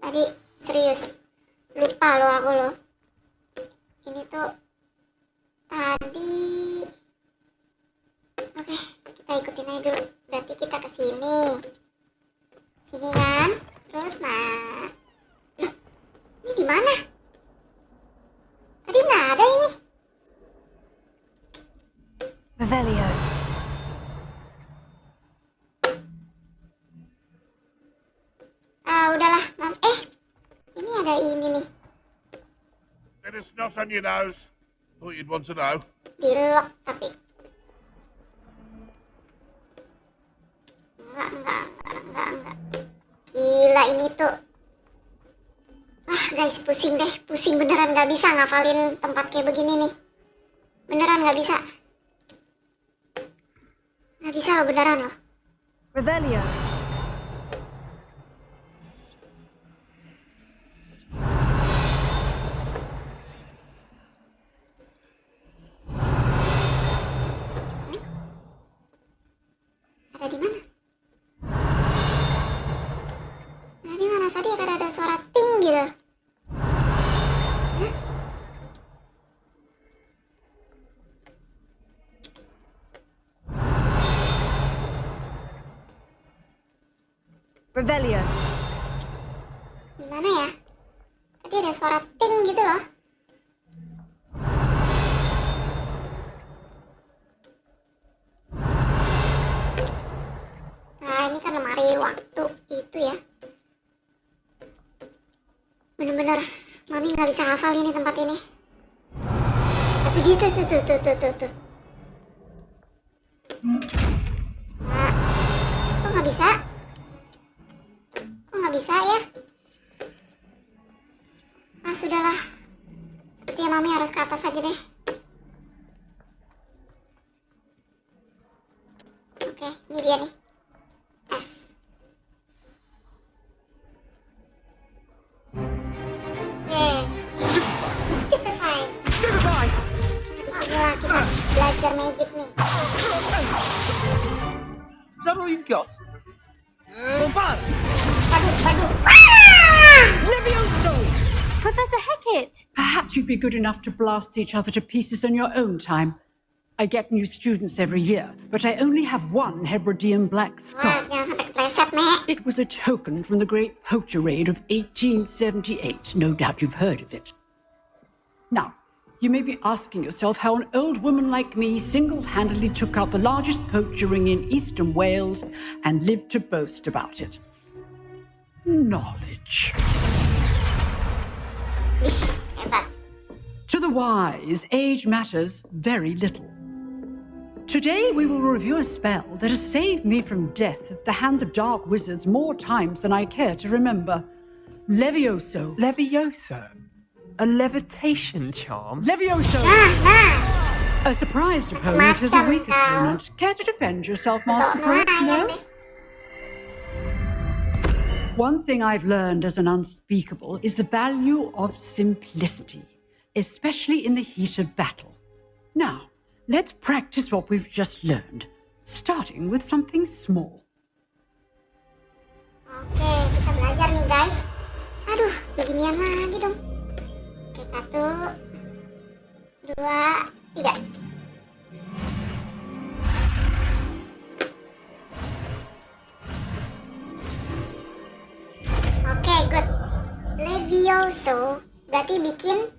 Speaker 1: Tadi serius. Lupa loh aku loh. Ini tuh tadi. Oke, kita ikutin aja dulu. Berarti kita ke sini. Sini kan? Terus nah. Loh, ini di mana? Tadi nggak ada ini.
Speaker 6: Revelio.
Speaker 1: Udahlah. Ini ada ini nih.
Speaker 15: Let us not on your nose. Thought you'd want to know.
Speaker 1: Di lock tapi. Enggak. Gila ini tuh. Guys, pusing deh. Pusing beneran gak bisa ngafalin tempat kayak begini nih. Beneran gak bisa. Gak bisa loh, beneran loh.
Speaker 6: Revelio.
Speaker 1: Ada di mana? Ada di mana? Tadi kan ada suara ting gitu. Hah?
Speaker 6: Revelio.
Speaker 1: Di mana ya? Tadi ada suara ting gitu loh. Nah, ini kan lemari waktu itu ya. Bener-bener Mami nggak bisa hafal ini tempat ini. Tapi gitu tuh. Nah, kok nggak bisa? Kok nggak bisa ya? Sudahlah. Sepertinya Mami harus ke atas aja deh. Oke, ini dia nih. F. Stupefy. Disinilah kita belajar magic nih.
Speaker 16: Is that all you've got?
Speaker 1: Waduh.
Speaker 14: Levioso!
Speaker 12: Professor Hecat!
Speaker 14: Perhaps you'd be good enough to blast each other to pieces on your own time. I get new students every year, but I only have one Hebridean black skull.
Speaker 1: Jangan sampai kepleset, Mek.
Speaker 14: It was a token from the Great Poacher Raid of 1878. No doubt you've heard of it. Now, you may be asking yourself how an old woman like me single-handedly took out the largest poacher ring in eastern Wales and lived to boast about it. Knowledge. To the wise, age matters very little. Today we will review a spell that has saved me from death at the hands of dark wizards more times than I care to remember. Levioso.
Speaker 11: Levioso? A levitation charm?
Speaker 14: Levioso! A surprised opponent is a weak opponent. Care to defend yourself, Master Pro? No? One thing I've learned as an unspeakable is the value of simplicity, especially in the heat of battle. Now, let's practice what we've just learned, starting with something small.
Speaker 1: Oke, kita belajar nih guys. Aduh, beginian lagi dong. Oke, 1, 2, 3. Oke, good. Levioso berarti bikin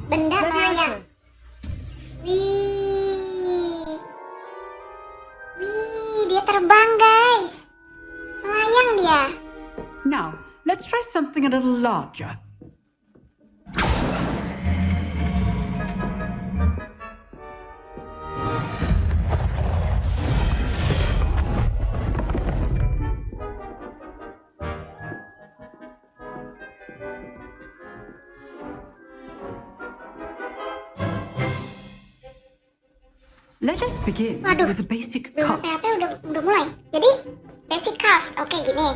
Speaker 1: benda melayang. Wih, dia
Speaker 14: something a little larger? Let us begin with the basic
Speaker 1: Belum
Speaker 14: cast.
Speaker 1: apa-apa udah mulai. Jadi basic cast. Oke, gini.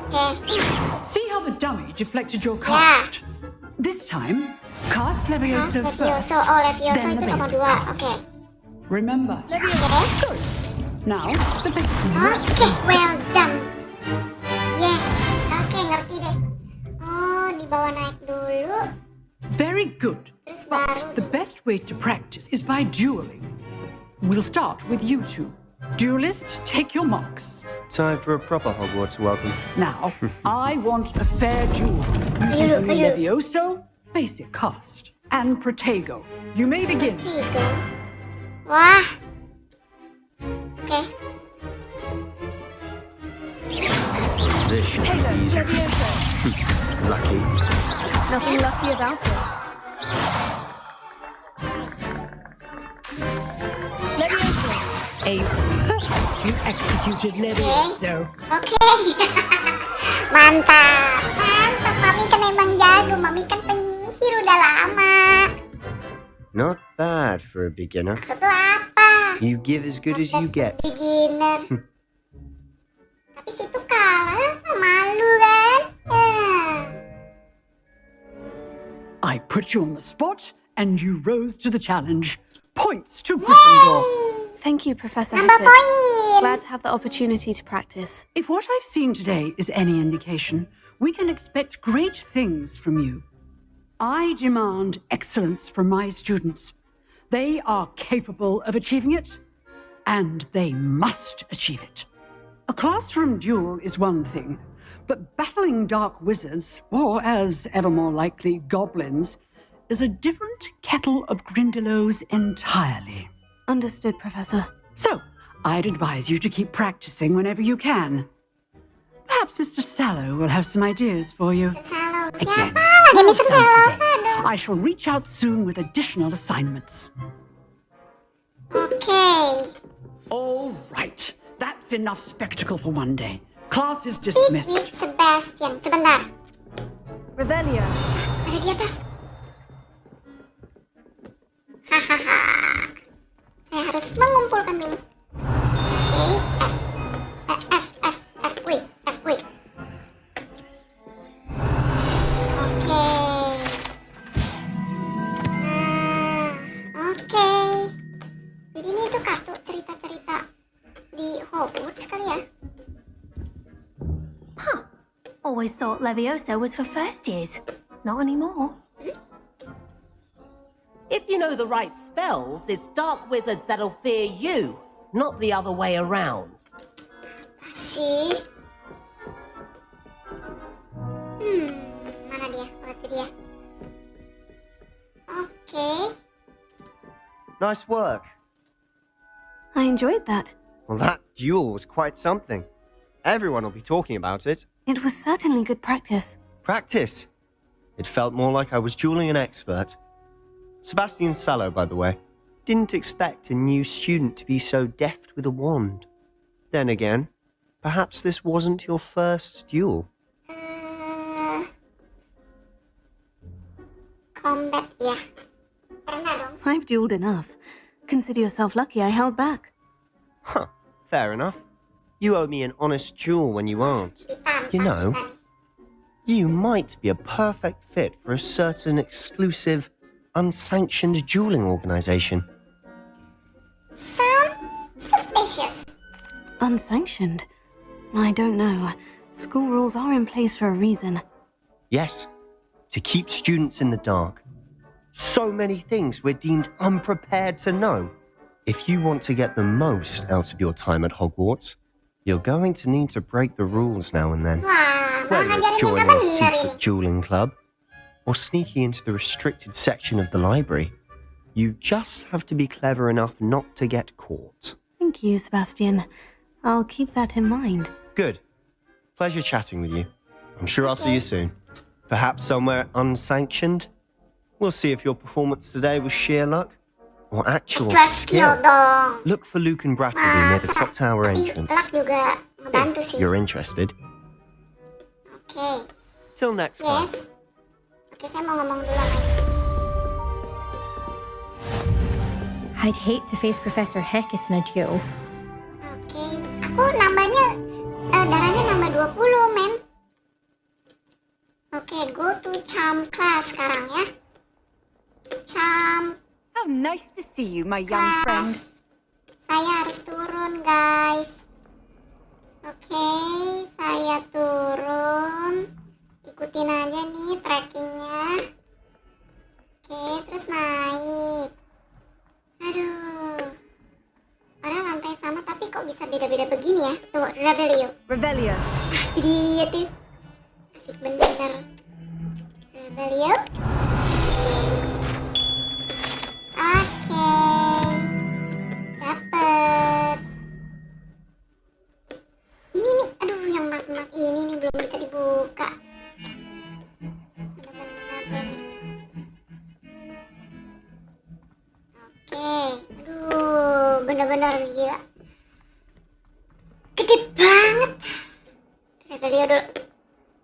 Speaker 1: Oke.
Speaker 14: See how the dummy deflected your cast? This time, cast Levioso first,
Speaker 1: Levioso. Oh, Levioso
Speaker 14: then
Speaker 1: itu
Speaker 14: the
Speaker 1: nomor
Speaker 14: basic
Speaker 1: 2.
Speaker 14: cast.
Speaker 1: Oke.
Speaker 14: Remember. Good. Now, the basic
Speaker 1: Oke, well done. Yes. Oke, ngerti deh. Oh, dibawa naik dulu.
Speaker 14: Very good.
Speaker 1: Terus
Speaker 14: But
Speaker 1: baru.
Speaker 14: the best way to practice is by dueling. We'll start with you two. Duelists, take your marks.
Speaker 13: Time for a proper Hogwarts welcome.
Speaker 14: Now, I want a fair duel using only Levioso, basic cast, and Protego. You may begin.
Speaker 1: Tiga. Wah. Oke.
Speaker 13: This should
Speaker 6: Taylor,
Speaker 13: be easy.
Speaker 6: Levioso.
Speaker 13: Lucky.
Speaker 6: Nothing lucky about it. Levioso.
Speaker 14: You executed Levioso.
Speaker 1: Oke. Mantap. Mantap. Mami kan emang jago. Mami kan penyihir udah lama.
Speaker 13: Not bad for a beginner.
Speaker 1: Maksud lu apa?
Speaker 13: You give as good as you get.
Speaker 1: Beginner. Tapi situ kalah. Malu kan?
Speaker 14: I put you on the spot, and you rose to the challenge. Points to Gryffindor.
Speaker 6: Thank you, Professor
Speaker 1: Nambah
Speaker 6: Hagrid.
Speaker 1: poin.
Speaker 6: Glad to have the opportunity to practice.
Speaker 14: If what I've seen today is any indication, we can expect great things from you. I demand excellence from my students. They are capable of achieving it, and they must achieve it. A classroom duel is one thing, but battling dark wizards, or as ever more likely, goblins, is a different kettle of Grindylows entirely.
Speaker 6: Understood, Professor.
Speaker 14: So, I'd advise you to keep practicing whenever you can. Perhaps Mr. Sallow will have some ideas for you.
Speaker 1: Salah.
Speaker 14: Again,
Speaker 1: Siapa lagi
Speaker 14: well
Speaker 1: Mr.
Speaker 14: done
Speaker 1: Salah?
Speaker 14: today. I shall reach out soon with additional assignments.
Speaker 1: Oke.
Speaker 14: All right, that's enough spectacle for one day. Class is
Speaker 1: Big
Speaker 14: dismissed.
Speaker 1: Sebastian. Sebentar.
Speaker 6: Revelio.
Speaker 1: Ada di atas. Hahaha. Saya harus mengumpulkan dulu. Oke, F. Wih. Oke. Oke. Jadi ini tuh kartu cerita-cerita di Hogwarts kali ya?
Speaker 8: Huh. Always thought Levioso was for first years. Not anymore.
Speaker 17: If you know the right spells, it's dark wizards that'll fear you, not the other way around.
Speaker 1: Masih. Mana dia? Oh, itu dia. Oke.
Speaker 13: Nice work.
Speaker 6: I enjoyed that.
Speaker 13: Well, that duel was quite something. Everyone will be talking about it.
Speaker 6: It was certainly good practice.
Speaker 13: Practice. It felt more like I was dueling an expert. Sebastian Sallow, by the way, didn't expect a new student to be so deft with a wand. Then again, perhaps this wasn't your first duel.
Speaker 1: Combat ya. Pernah dong.
Speaker 6: I've dueled enough. Consider yourself lucky I held back.
Speaker 13: Huh, fair enough. You owe me an honest duel when you aren't. You know, you might be a perfect fit for a certain exclusive, unsanctioned dueling organization.
Speaker 1: Sound suspicious.
Speaker 6: Unsanctioned? I don't know. School rules are in place for a reason.
Speaker 13: Yes, to keep students in the dark. So many things we're deemed unprepared to know. If you want to get the most out of your time at Hogwarts, you're going to need to break the rules now and then.
Speaker 1: Wah,
Speaker 13: Whether
Speaker 1: malah
Speaker 13: it's
Speaker 1: ngajarin yang
Speaker 13: joining
Speaker 1: apa
Speaker 13: a
Speaker 1: bener
Speaker 13: secret
Speaker 1: ini?
Speaker 13: dueling club or sneaking into the restricted section of the library, you just have to be clever enough not to get caught.
Speaker 6: Thank you, Sebastian. I'll keep that in mind.
Speaker 13: Good. Pleasure chatting with you. I'm sure I'll see you soon. Perhaps somewhere unsanctioned? We'll see if your performance today was sheer luck or actual skill.
Speaker 1: dong.
Speaker 13: Look for Luke and Brattleby near the clock tower entrance.
Speaker 1: Luck juga ngebantu
Speaker 13: If
Speaker 1: sih.
Speaker 13: you're interested.
Speaker 1: Oke.
Speaker 13: Till next time.
Speaker 1: Yes. Oke, saya mau ngomong dulu sama
Speaker 18: I'd hate to face Professor Hecat in a duel.
Speaker 1: Oke, aku nambahnya darahnya nambah 20, men. Oke, go to charm class sekarang ya. Charm.
Speaker 19: How nice to see you, my young friend.
Speaker 1: Saya harus turun, guys. Oke, saya turun. Ikutin aja nih trackingnya. Oke, terus naik. Aduh. Padahal lantai sama, tapi kok bisa beda-beda begini ya? Tuh, Revelio.
Speaker 19: Revelio.
Speaker 1: Itu dia tuh. Asik bener. Revelio. Oke. Dapet. Ini nih, aduh yang mas-mas ini nih belum bisa dibuka. Oke, aduh, bener-bener gila. Gede banget. Revelio dulu.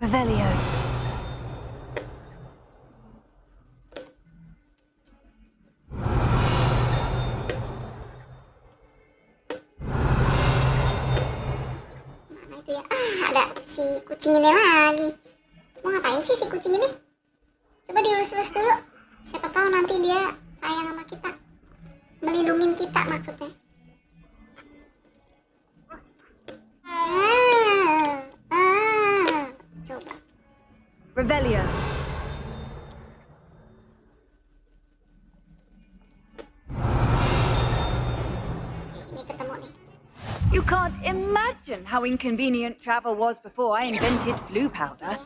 Speaker 19: Revelio.
Speaker 1: Mana itu ya? Ada si kucing ini lagi. Mau ngapain sih si kucing ini? Coba dielus-elus dulu. Siapa tahu nanti dia sayang sama kita. Melindungin kita maksudnya. Coba.
Speaker 19: Revelio.
Speaker 1: Ini ketemu nih.
Speaker 19: You can't imagine how inconvenient travel was before I invented flu powder.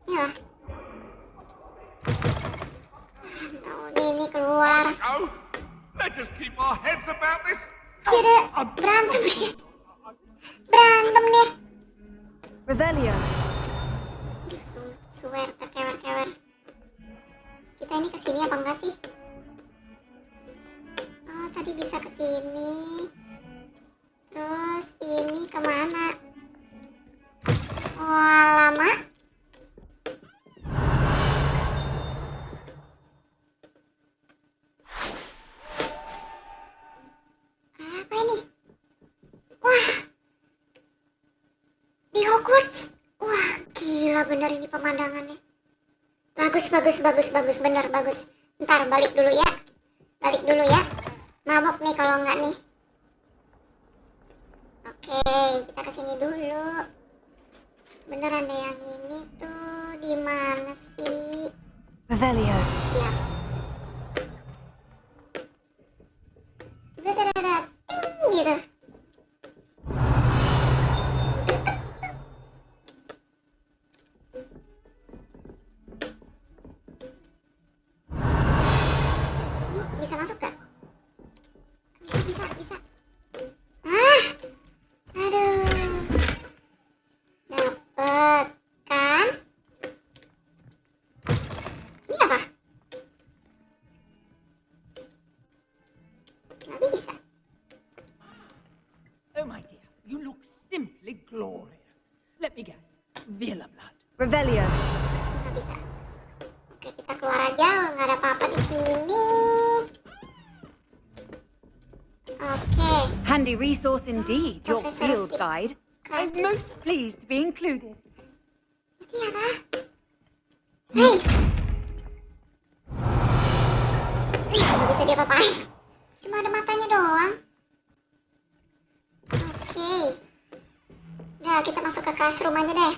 Speaker 1: Ya. Ini keluar.
Speaker 15: Oh, let's just keep our heads about this.
Speaker 1: Dia berantem dia. Berantem dia.
Speaker 19: Revelio.
Speaker 1: Sueeperr terkewer-kewer. Kita ini kesini apa enggak sih? Oh, tadi bisa kesini. Terus ini kemana? Oh, lama. Apa ini? Wah, di Hogwarts. Wah, gila bener ini pemandangannya. Bagus, bener, bagus. Ntar balik dulu ya. Mabok nih kalau enggak nih. Oke, kita kesini dulu. Beneran deh yang ini tuh di mana sih?
Speaker 19: Revelio.
Speaker 1: Ya. Terus ada ting gitu. Ini bisa masuk gak? Bisa. Ah, aduh. Dapet kan? Ini apa? Nggak bisa.
Speaker 14: Oh, my dear, you look simply glorious. Let me guess. Villa blood.
Speaker 19: Revelio.
Speaker 1: Nggak bisa. Oke, kita keluar aja. Nggak ada apa-apa di sini. Oke.
Speaker 19: Handy resource indeed, your
Speaker 1: Professor
Speaker 19: field
Speaker 1: Fig.
Speaker 19: guide. I'm most pleased to be included.
Speaker 1: Itu apa? Hei. Nggak bisa diapa-apain. Cuma ada matanya doang. Oke. Udah, kita masuk ke classroom aja deh.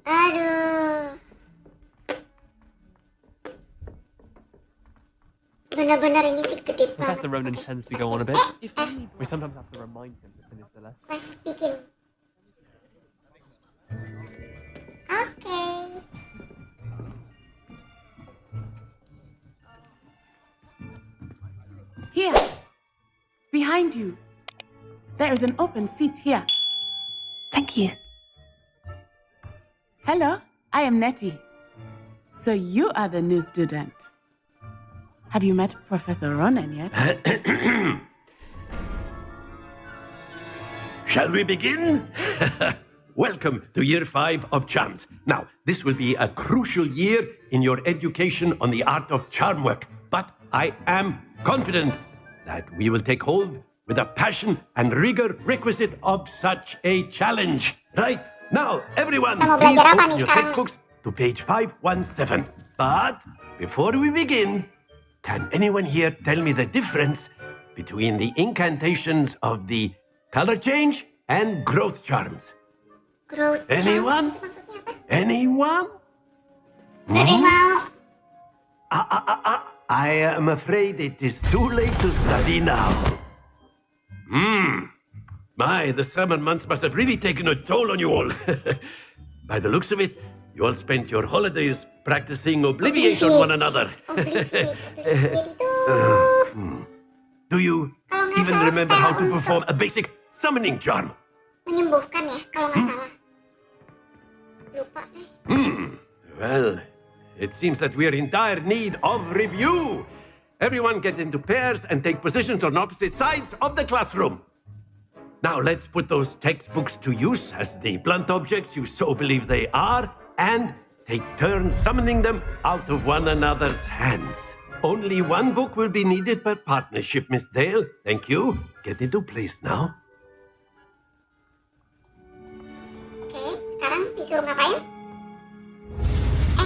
Speaker 1: Aduh. Bener-bener ini sih gede banget.
Speaker 11: Professor Ronan tends to go on a bit. We sometimes have to remind him to finish the lesson.
Speaker 1: Quest bikin. Oke.
Speaker 10: Here. Behind you. There is an open seat here.
Speaker 6: Thank you.
Speaker 10: Hello, I am Nettie. So you are the new student. Have you met Professor Ronan yet?
Speaker 20: Shall we begin? Welcome to Year 5 of Charms. Now, this will be a crucial year in your education on the art of charm work, but I am confident that we will take hold with the passion and rigor requisite of such a challenge. Right, now, everyone, please open your textbooks to page 517. But before we begin, can anyone here tell me the difference between the incantations of the color change and growth charms?
Speaker 1: Growth
Speaker 20: Anyone?
Speaker 1: charm? Maksudnya apa?
Speaker 20: Anyone?
Speaker 1: Dari mau.
Speaker 20: I am afraid it is too late to study now. My, the summer months must have really taken a toll on you all. By the looks of it, you all spent your holidays practicing Obliviate on one another. Do you even remember how to perform a basic summoning charm?
Speaker 1: Menyembuhkan ya, kalau nggak salah. Lupa deh.
Speaker 20: Well, it seems that we are in dire need of review. Everyone get into pairs and take positions on opposite sides of the classroom. Now let's put those textbooks to use as the blunt objects you so believe they are, and take turns summoning them out of one another's hands. Only one book will be needed per partnership, Miss Dale. Thank you. Get into place now.
Speaker 1: Oke, sekarang disuruh ngapain?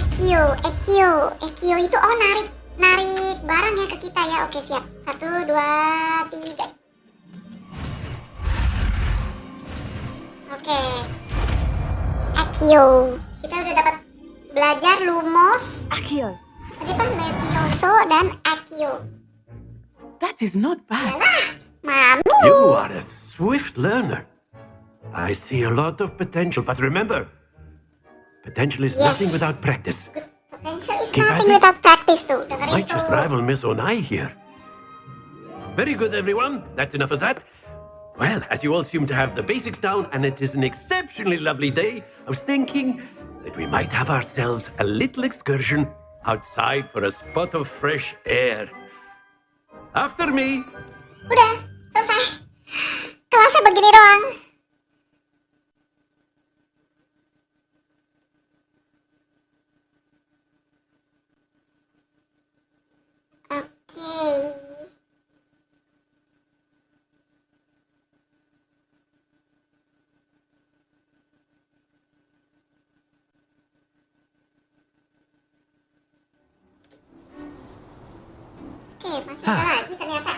Speaker 1: Accio itu narik barang ya ke kita ya. Oke, siap. 1, 2, 3. Oke. Accio. Kita udah dapat belajar lumos.
Speaker 17: Accio.
Speaker 1: Tadi kan Levioso dan Accio.
Speaker 10: That is not bad.
Speaker 1: Yalah, Mami.
Speaker 20: You are a swift learner. I see a lot of potential, but remember, potential is nothing without practice.
Speaker 1: Potential is
Speaker 20: Keep
Speaker 1: nothing
Speaker 20: at it.
Speaker 1: without practice tuh. Dengerin
Speaker 20: Might just
Speaker 1: tuh.
Speaker 20: rival Miss Onai here. Very good, everyone. That's enough of that. Well, as you all seem to have the basics down, and it is an exceptionally lovely day, I was thinking that we might have ourselves a little excursion outside for a spot of fresh air. After me.
Speaker 1: Udah, selesai. Kelasnya begini doang. Oke. Masih ada lagi ternyata.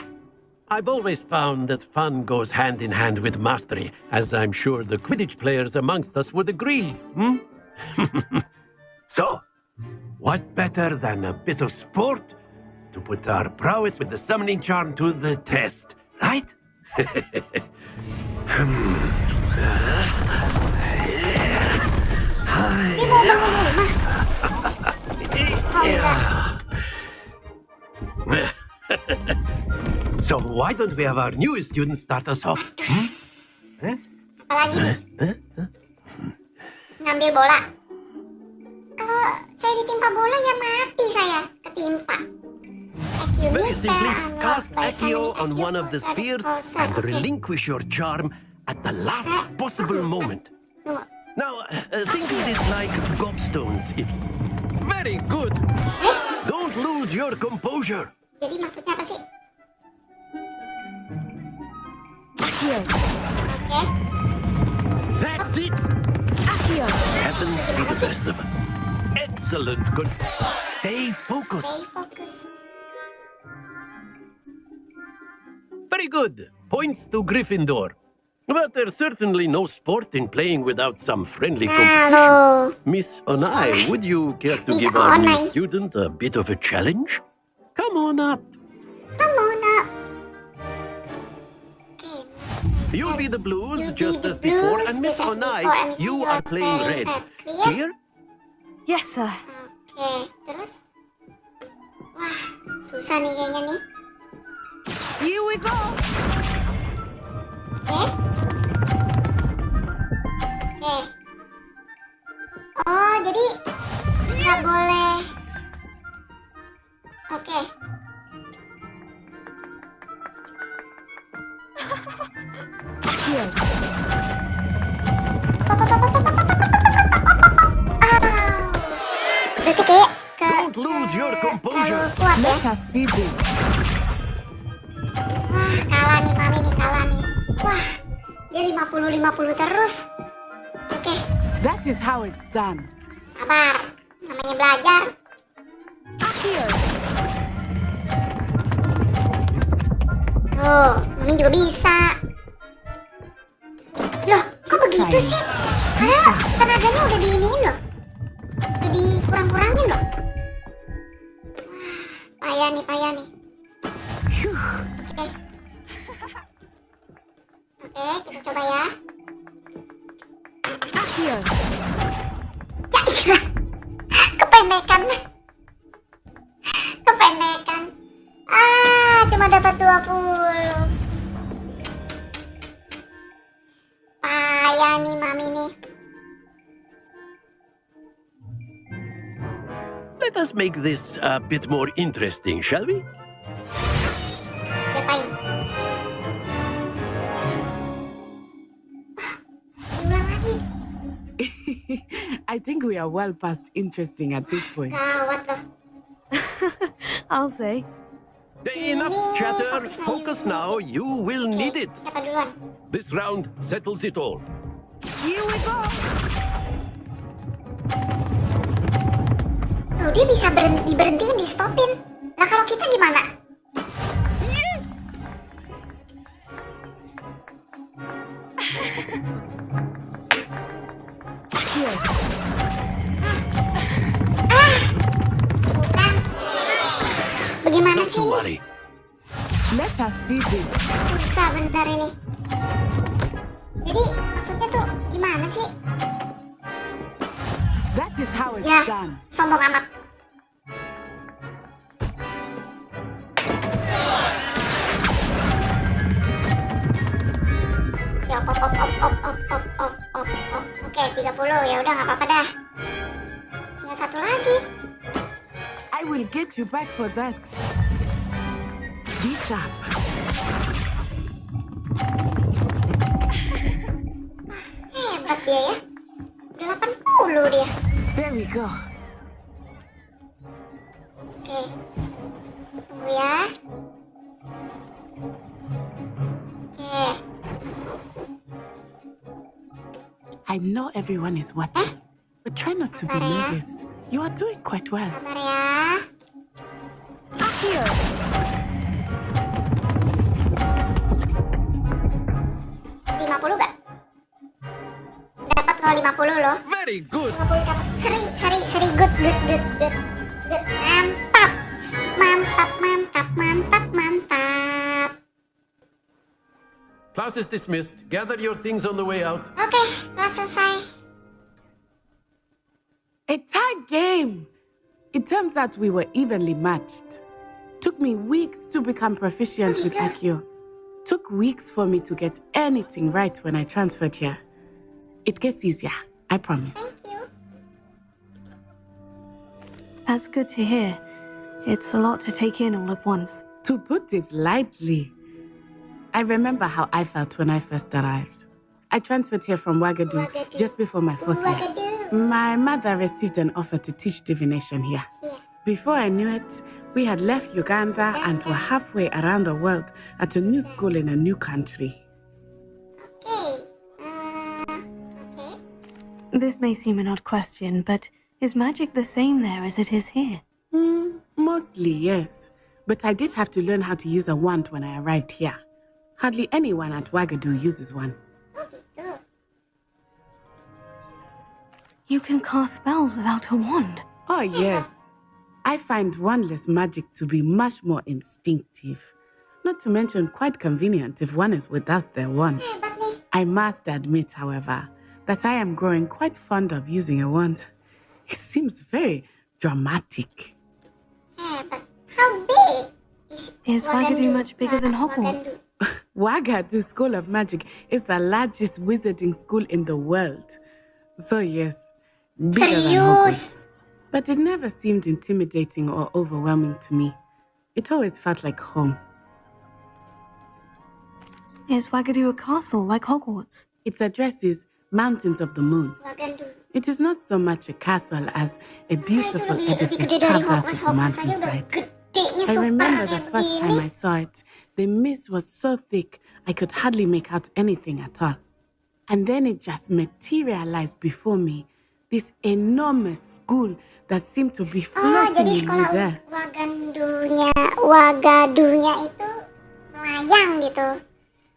Speaker 20: I've always found that fun goes hand in hand with mastery, as I'm sure the Quidditch players amongst us would agree. So, what better than a bit of sport to put our prowess with the summoning charm to the test, right? So why don't we have our newest student start us off?
Speaker 1: Apalagi nih? Ngambil bola. Kalau saya ditimpa bola ya mati saya. Ketimpa. Accio
Speaker 20: Very
Speaker 1: new
Speaker 20: simply,
Speaker 1: spell unlocked
Speaker 20: cast
Speaker 1: by
Speaker 20: Accio
Speaker 1: summoning
Speaker 20: on one
Speaker 1: Accio
Speaker 20: of the
Speaker 1: plus
Speaker 20: spheres
Speaker 1: Poser.
Speaker 20: and
Speaker 1: Oke.
Speaker 20: relinquish your charm at the last possible moment.
Speaker 1: Tunggu.
Speaker 20: Now, think of this like gobstones. If very good. Don't lose your composure.
Speaker 1: Jadi maksudnya apa sih?
Speaker 17: Accio.
Speaker 1: Oke.
Speaker 20: That's it.
Speaker 17: Accio.
Speaker 20: Heavens be the best of it. Excellent. Good. Stay focused.
Speaker 1: Stay focused.
Speaker 20: Very good. Points to Gryffindor. But there's certainly no sport in playing without some friendly competition.
Speaker 1: Halo.
Speaker 20: Miss Onai, would you care to
Speaker 1: Miss
Speaker 20: give our new
Speaker 1: Onai.
Speaker 20: student a bit of a challenge? Come on up.
Speaker 1: Come on up.
Speaker 20: You'll be the blues
Speaker 1: You'll
Speaker 20: just
Speaker 1: be the
Speaker 20: as before,
Speaker 1: blues
Speaker 20: and Miss
Speaker 1: just as
Speaker 20: Onai,
Speaker 1: before, and
Speaker 20: you
Speaker 1: you
Speaker 20: are
Speaker 1: are
Speaker 20: playing
Speaker 1: playing
Speaker 20: red.
Speaker 1: red. Clear?
Speaker 20: Clear?
Speaker 17: Yes, sir.
Speaker 1: Oke, terus? Wah, susah nih kayaknya nih.
Speaker 17: Here we go.
Speaker 1: Oke. Oke. Oh, jadi nggak boleh. Oke. Berarti kayak ke
Speaker 20: Don't lose your composure.
Speaker 1: kuat ya.
Speaker 10: Let us see this.
Speaker 1: Wah, kalah nih Mami nih, kalah nih. Wah, dia 50-50 terus. Oke,
Speaker 10: That is how it's done.
Speaker 1: sabar. Namanya belajar. Tuh, Mami juga bisa. Loh, kok begitu sih? Padahal tenaganya udah diiniin loh. Udah dikurang-kurangin loh. Wah, payah nih. Oke. Oke, kita coba ya. Ya iya. Kependekan. Cuma dapat 20. Payah nih Mami nih.
Speaker 20: Let us make this a bit more interesting, shall we?
Speaker 1: Diapain? Ulang lagi.
Speaker 10: I think we are well past interesting at this point.
Speaker 1: Gawat loh.
Speaker 6: I'll say.
Speaker 20: Enough chatter. Focus now. You will need it.
Speaker 1: Siapa duluan?
Speaker 20: This round settles it all.
Speaker 10: Here we go.
Speaker 1: Tuh, dia bisa berhentiin, di stopin. Nah, kalau kita gimana?
Speaker 10: Yes.
Speaker 1: Bukan. Bagaimana
Speaker 20: Not
Speaker 1: sih
Speaker 20: to
Speaker 1: ini?
Speaker 20: worry.
Speaker 10: Let us see this.
Speaker 1: Susah benar ini. Jadi maksudnya tuh gimana sih?
Speaker 10: That is how it's
Speaker 1: Ya,
Speaker 10: done.
Speaker 1: sombong amat. Ya, op. Oke, 30. Ya udah nggak apa-apa dah. Tinggal satu lagi.
Speaker 10: I will get you back for that. Be sharp.
Speaker 1: Hebat dia ya. Udah 80 dia.
Speaker 10: There we go.
Speaker 1: Oke. Tunggu ya. Oke.
Speaker 10: I know everyone is watching, but try not to be
Speaker 1: Sabar ya.
Speaker 10: nervous. You are doing quite well.
Speaker 1: Sabar ya.
Speaker 10: Here.
Speaker 1: 50 gak? Dapat lo 50 loh.
Speaker 20: Very good.
Speaker 1: 50 dapat. Seri. Good. Mantap.
Speaker 20: Class is dismissed. Gather your things on the way out.
Speaker 1: Oke, kelas selesai.
Speaker 10: A tie game. It turns out we were evenly matched. Took me weeks to become proficient with Accio. Took weeks for me to get anything right when I transferred here. It gets easier, I promise.
Speaker 1: Thank you.
Speaker 6: That's good to hear. It's a lot to take in all at once.
Speaker 10: To put it lightly, I remember how I felt when I first arrived. I transferred here from Wagadu just before my 4th year. My mother received an offer to teach divination here. Before I knew it, we had left Uganda and were halfway around the world at a new school in a new country.
Speaker 1: Okay.
Speaker 6: This may seem an odd question, but is magic the same there as it is here?
Speaker 10: Mostly, yes. But I did have to learn how to use a wand when I arrived here. Hardly anyone at Wagadu uses one.
Speaker 6: You can cast spells without a wand.
Speaker 10: Oh, yes. I find wandless magic to be much more instinctive. Not to mention quite convenient if one is without their wand. I must admit, however, that I am growing quite fond of using a wand. It seems very dramatic.
Speaker 1: But how big
Speaker 6: Is Wagadu much bigger than Hogwarts?
Speaker 10: Wagadu School of Magic is the largest wizarding school in the world. So yes, bigger than
Speaker 1: Serius?
Speaker 10: Hogwarts. But it never seemed intimidating or overwhelming to me. It always felt like home.
Speaker 6: Is Wagadu a castle like Hogwarts?
Speaker 10: Its address is Mountains of the Moon. It is not so much a castle as a beautiful edifice carved out of the mountainside. I remember the first time I saw it, the mist was so thick I could hardly make out anything at all. And then it just materialized before me, this enormous school that seemed to be floating
Speaker 1: jadi
Speaker 10: in
Speaker 1: sekolah
Speaker 10: midair.
Speaker 1: Wagadunya itu melayang gitu.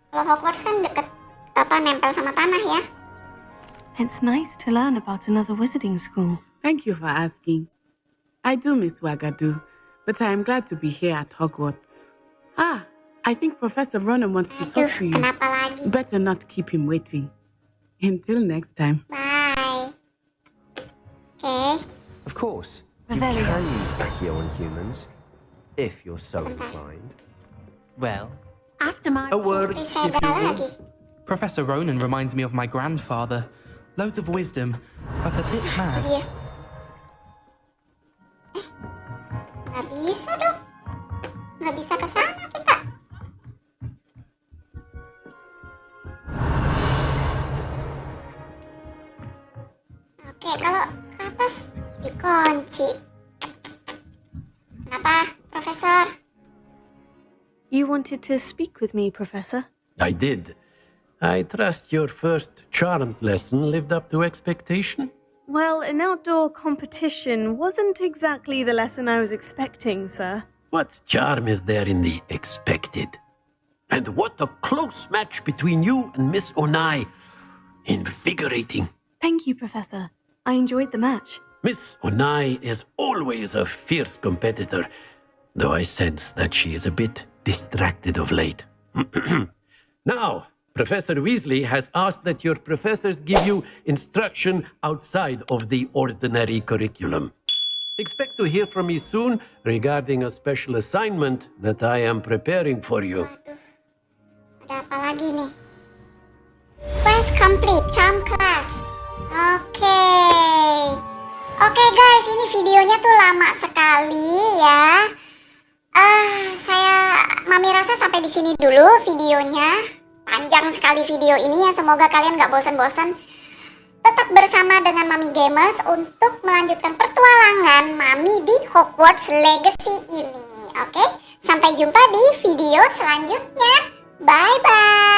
Speaker 1: Kalau Hogwarts kan deket nempel sama tanah ya.
Speaker 6: It's nice to learn about another wizarding school.
Speaker 10: Thank you for asking. I do miss Wagadu, but I am glad to be here at Hogwarts. I think Professor Ronan wants to talk to you.
Speaker 1: Kenapa lagi?
Speaker 10: Better not keep him waiting. Until next time.
Speaker 1: Bye. Okay.
Speaker 13: Of course, you can use Accio on humans, if you're so inclined.
Speaker 9: Well,
Speaker 8: After my
Speaker 9: a word, if you
Speaker 1: lagi.
Speaker 9: will. Professor Ronan reminds me of my grandfather. Loads of wisdom, but a bit mad.
Speaker 1: Iya. Nggak bisa dong. Nggak bisa ke sana kita. Oke, kalau ke atas dikunci. Kenapa, Profesor?
Speaker 6: You wanted to speak with me, Professor?
Speaker 20: I did. I trust your first charms lesson lived up to expectation?
Speaker 6: Well, an outdoor competition wasn't exactly the lesson I was expecting, sir.
Speaker 20: What charm is there in the expected? And what a close match between you and Miss Onai. Invigorating.
Speaker 6: Thank you, Professor. I enjoyed the match.
Speaker 20: Miss Onai is always a fierce competitor, though I sense that she is a bit distracted of late. Now, Professor Weasley has asked that your professors give you instruction outside of the ordinary curriculum. Expect to hear from me soon regarding a special assignment that I am preparing for you.
Speaker 1: Ada apa lagi nih? Quest complete, charm class. Oke guys, ini videonya tuh lama sekali ya. Mami rasa sampai di sini dulu videonya. Panjang sekali video ini ya, semoga kalian gak bosan-bosan. Tetap bersama dengan MamiGamerz untuk melanjutkan pertualangan Mami di Hogwarts Legacy ini. Oke, sampai jumpa di video selanjutnya. Bye-bye.